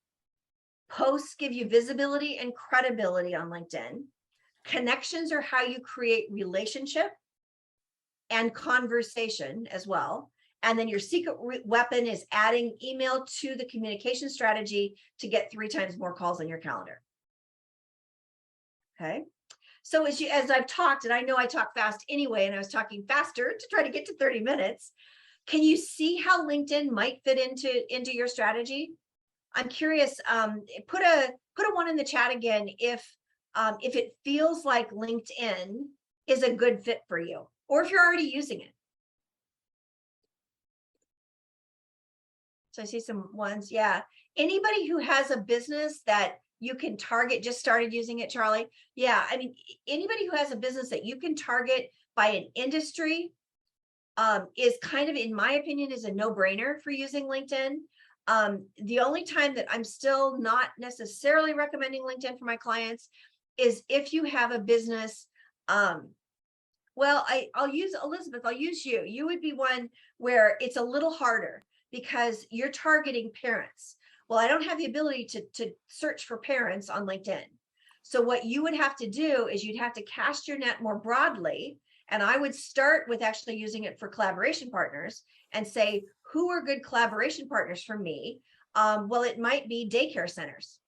Posts give you visibility and credibility on LinkedIn. Connections are how you create relationship and conversation as well. And then your secret weapon is adding email to the communication strategy to get 3 times more calls on your calendar. Okay. So as I've talked, and I know I talk fast anyway, and I was talking faster to try to get to 30 minutes. Can you see how LinkedIn might fit into your strategy? I'm curious. Put a one in the chat again if it feels like LinkedIn is a good fit for you, or if you're already using it. So I see some ones. Yeah. Anybody who has a business that you can target just started using it, Charlie. Yeah. I mean, anybody who has a business that you can target by an industry is kind of, in my opinion, is a no-brainer for using LinkedIn. The only time that I'm still not necessarily recommending LinkedIn for my clients is if you have a business. Well, I'll use Elizabeth. I'll use you. You would be one where it's a little harder because you're targeting parents. Well, I don't have the ability to search for parents on LinkedIn. So what you would have to do is you'd have to cast your net more broadly. And I would start with actually using it for collaboration partners and say, who are good collaboration partners for me? Well, it might be daycare centers.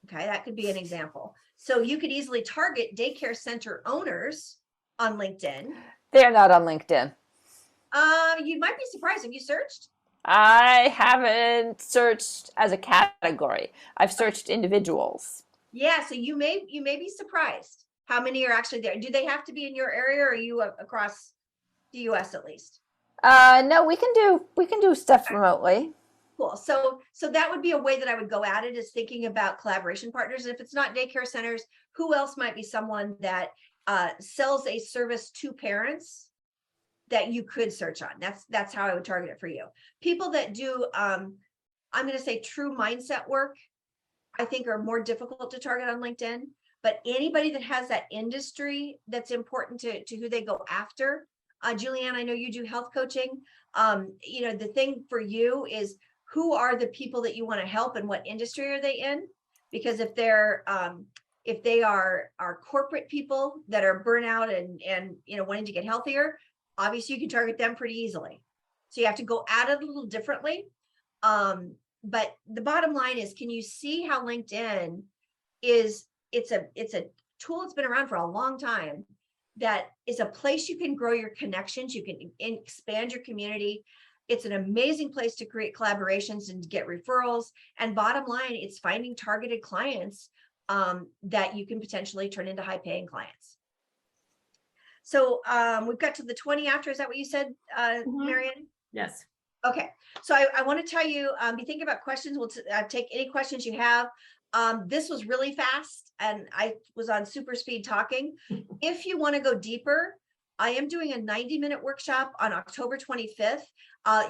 Okay, that could be an example. So you could easily target daycare center owners on LinkedIn. They're not on LinkedIn. You might be surprised. Have you searched? I haven't searched as a category. I've searched individuals. Yeah, so you may be surprised how many are actually there. Do they have to be in your area, or are you across the US at least? No, we can do stuff remotely. Cool. So that would be a way that I would go at it, is thinking about collaboration partners. And if it's not daycare centers, who else might be someone that sells a service to parents that you could search on? That's how I would target it for you. People that do, I'm going to say true mindset work, I think are more difficult to target on LinkedIn. But anybody that has that industry that's important to who they go after. Julianne, I know you do health coaching. The thing for you is, who are the people that you want to help and what industry are they in? Because if they are corporate people that are burnout and wanting to get healthier, obviously you can target them pretty easily. So you have to go at it a little differently. But the bottom line is, can you see how LinkedIn is, it's a tool that's been around for a long time, that is a place you can grow your connections, you can expand your community. It's an amazing place to create collaborations and to get referrals. And bottom line, it's finding targeted clients that you can potentially turn into high-paying clients. So we've got to the 20 after. Is that what you said, Marianne? Yes. Okay. So I want to tell you, be thinking about questions. We'll take any questions you have. This was really fast, and I was on super speed talking. If you want to go deeper, I am doing a 90-minute workshop on October 25th.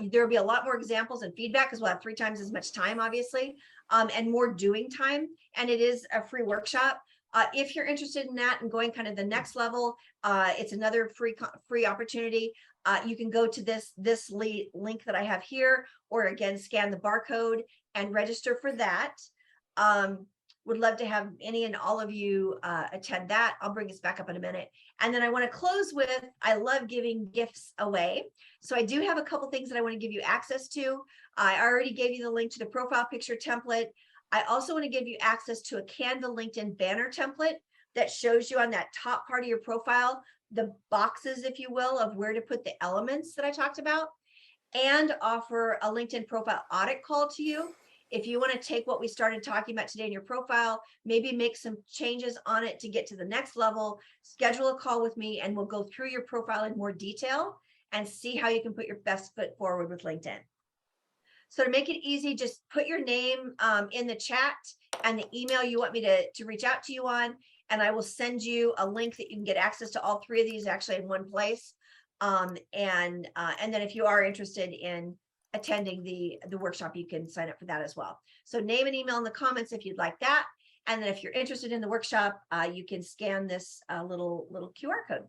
There will be a lot more examples and feedback because we'll have 3 times as much time, obviously, and more doing time. And it is a free workshop. If you're interested in that and going kind of the next level, it's another free opportunity. You can go to this link that I have here, or again, scan the barcode and register for that. Would love to have any and all of you attend that. I'll bring this back up in a minute. And then I want to close with, I love giving gifts away. So I do have a couple things that I want to give you access to. I already gave you the link to the profile picture template. I also want to give you access to a Canva LinkedIn banner template that shows you on that top part of your profile, the boxes, if you will, of where to put the elements that I talked about, and offer a LinkedIn profile audit call to you. If you want to take what we started talking about today in your profile, maybe make some changes on it to get to the next level, schedule a call with me, and we'll go through your profile in more detail and see how you can put your best foot forward with LinkedIn. So to make it easy, just put your name in the chat and the email you want me to reach out to you on, and I will send you a link that you can get access to all 3 of these actually in one place. And then if you are interested in attending the workshop, you can sign up for that as well. So name and email in the comments if you'd like that. And then if you're interested in the workshop, you can scan this little QR code.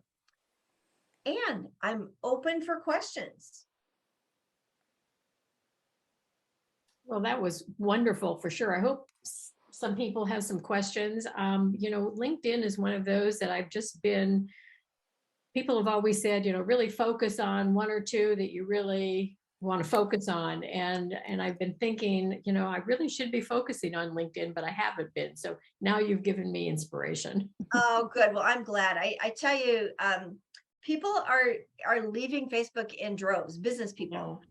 And I'm open for questions. Well, that was wonderful for sure. I hope some people have some questions. LinkedIn is one of those that I've just been, people have always said, really focus on 1 or 2 that you really want to focus on. And I've been thinking, I really should be focusing on LinkedIn, but I haven't been. So now you've given me inspiration. Oh, good. Well, I'm glad. I tell you, people are leaving Facebook in droves, business people.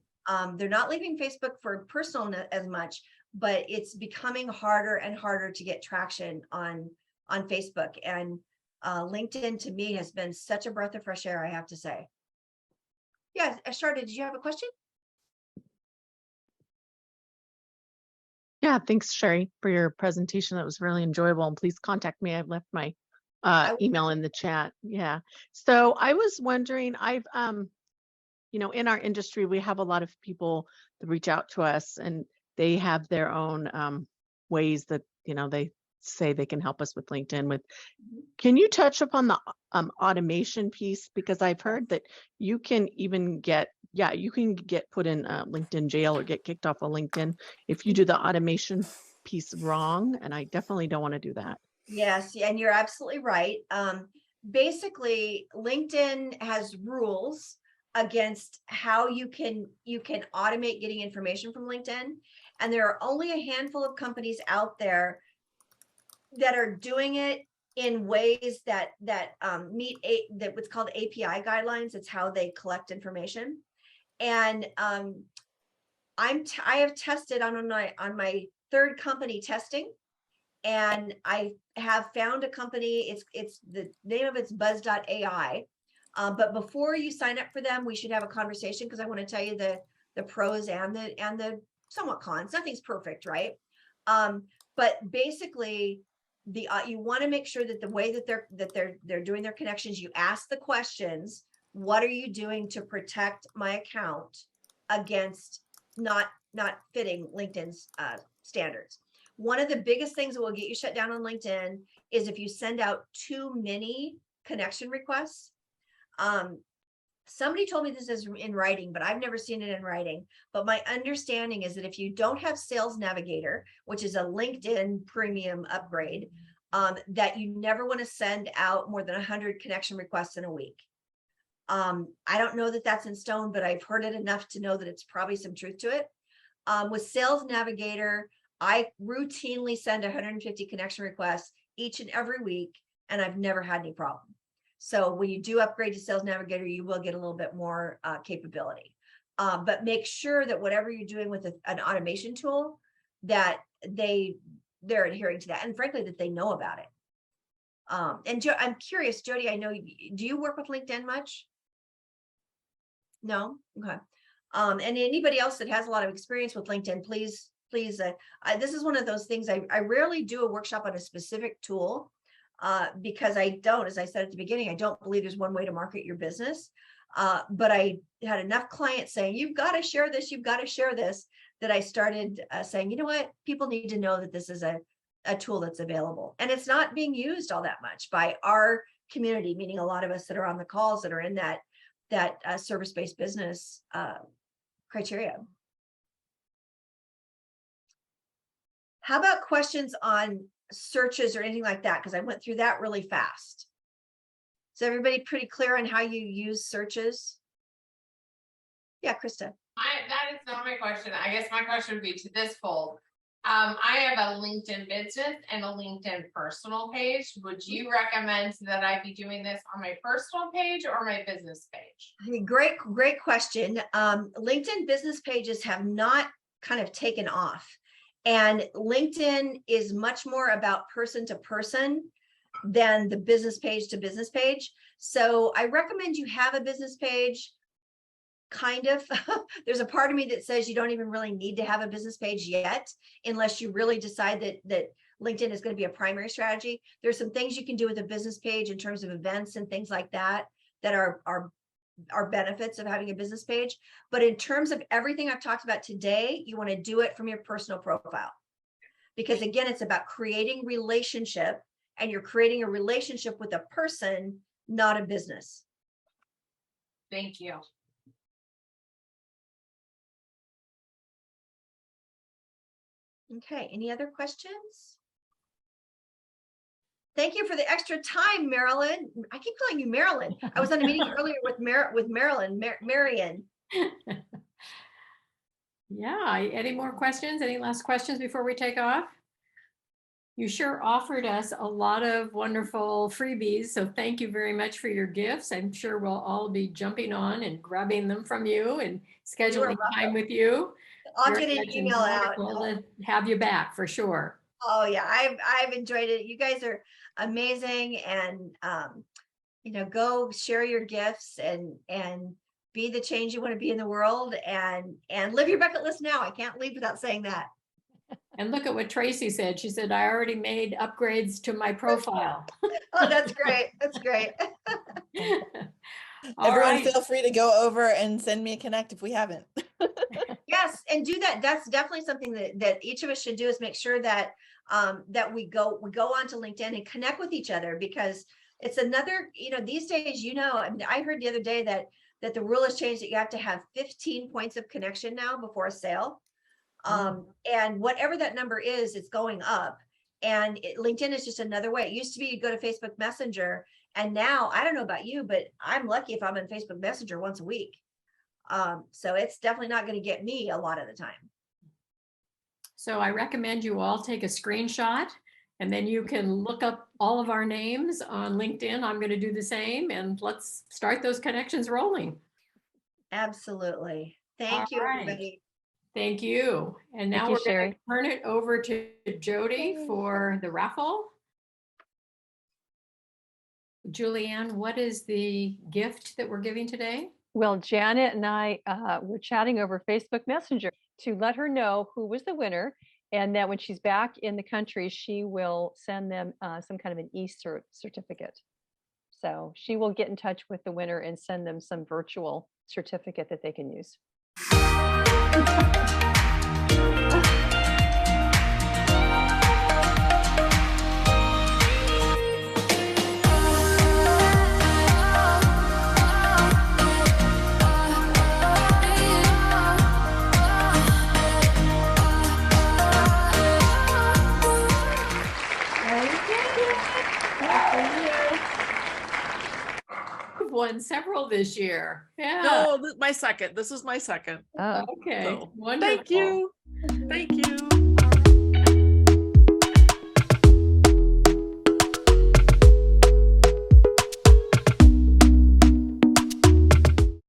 They're not leaving Facebook for personal as much, but it's becoming harder and harder to get traction on Facebook. And LinkedIn to me has been such a breath of fresh air, I have to say. Yeah, Sharda, did you have a question? Yeah, thanks, Sherri, for your presentation. That was really enjoyable. And please contact me. I've left my email in the chat. Yeah. So I was wondering, I've, in our industry, we have a lot of people that reach out to us, and they have their own ways that, they say they can help us with LinkedIn with. Can you touch upon the automation piece? Because I've heard that you can even get put in LinkedIn jail or get kicked off of LinkedIn if you do the automation piece wrong. And I definitely don't want to do that. Yes, and you're absolutely right. Basically, LinkedIn has rules against how you can automate getting information from LinkedIn. And there are only a handful of companies out there that are doing it in ways that meet what's called API guidelines. It's how they collect information. And I have tested on my third company testing, and I have found a company. It's the name of it's Buzz.ai. But before you sign up for them, we should have a conversation, because I want to tell you the pros and the somewhat cons. Nothing's perfect, right? But basically, you want to make sure that the way that they're doing their connections, you ask the questions. What are you doing to protect my account against not fitting LinkedIn's standards? One of the biggest things that will get you shut down on LinkedIn is if you send out too many connection requests. Somebody told me this is in writing, but I've never seen it in writing. But my understanding is that if you don't have Sales Navigator, which is a LinkedIn premium upgrade, that you never want to send out more than 100 connection requests in a week. I don't know that that's in stone, but I've heard it enough to know that it's probably some truth to it. With Sales Navigator, I routinely send 150 connection requests each and every week, and I've never had any problem. So when you do upgrade to Sales Navigator, you will get a little bit more capability. But make sure that whatever you're doing with an automation tool, that they're adhering to that, and frankly, that they know about it. And I'm curious, Jody, I know, do you work with LinkedIn much? No? Okay. And anybody else that has a lot of experience with LinkedIn, please, this is one of those things, I rarely do a workshop on a specific tool, because as I said at the beginning, I don't believe there's one way to market your business. But I had enough clients saying, you've got to share this, that I started saying, you know what, people need to know that this is a tool that's available. And it's not being used all that much by our community, meaning a lot of us that are on the calls that are in that service-based business criteria. How about questions on searches or anything like that? Because I went through that really fast. Is everybody pretty clear on how you use searches? Yeah, Krista. That is not my question. I guess my question would be to this fold. I have a LinkedIn business and a LinkedIn personal page. Would you recommend that I be doing this on my personal page or my business page? Great question. LinkedIn business pages have not kind of taken off. And LinkedIn is much more about person to person than the business page to business page. So I recommend you have a business page. Kind of. There's a part of me that says you don't even really need to have a business page yet, unless you really decide that LinkedIn is going to be a primary strategy. There's some things you can do with a business page in terms of events and things like that are benefits of having a business page. But in terms of everything I've talked about today, you want to do it from your personal profile, because again, it's about creating relationship, and you're creating a relationship with a person, not a business. Thank you. Okay, any other questions? Thank you for the extra time, Marilyn. I keep calling you Marilyn. I was on a meeting earlier with Marilyn, Marion. Yeah, any more questions? Any last questions before we take off? You sure offered us a lot of wonderful freebies, so thank you very much for your gifts. I'm sure we'll all be jumping on and grabbing them from you and scheduling time with you. I'll Very get an much email out. wonderful to have you back for sure. Oh yeah, I've enjoyed it. You guys are amazing, and you know, go share your gifts and be the change you want to be in the world, and live your bucket list now. I can't leave without saying that. And look at what Tracy said. She said, I already made upgrades to my profile. Oh, that's great. That's great. Everyone feel free to go over and send me a connect if we haven't. Yes, and do that. That's definitely something that each of us should do, is make sure that that we go onto LinkedIn and connect with each other, because it's another, you know, these days, you know, I mean, I heard the other day that the rule has changed, that you have to have 15 points of connection now before a sale. And whatever that number is, it's going up. And LinkedIn is just another way. It used to be you go to Facebook Messenger, and now I don't know about you, but I'm lucky if I'm in Facebook Messenger once a week. So it's definitely not going to get me a lot of the time. So I recommend you all take a screenshot, and then you can look up all of our names on LinkedIn. I'm going to do the same, and let's start those connections rolling. Absolutely. Thank you, everybody. Thank you. And now we're going to turn it over to Jody for the raffle. Julianne, what is the gift that we're giving today? Well, Janet and I were chatting over Facebook Messenger to let her know who was the winner, and that when she's back in the country, she will send them some kind of an e-cert certificate. So she will get in touch with the winner and send them some virtual certificate that they can use. Won several this year. Yeah. No, my second. This is my second. Okay. So, Wonderful. thank you. Thank you.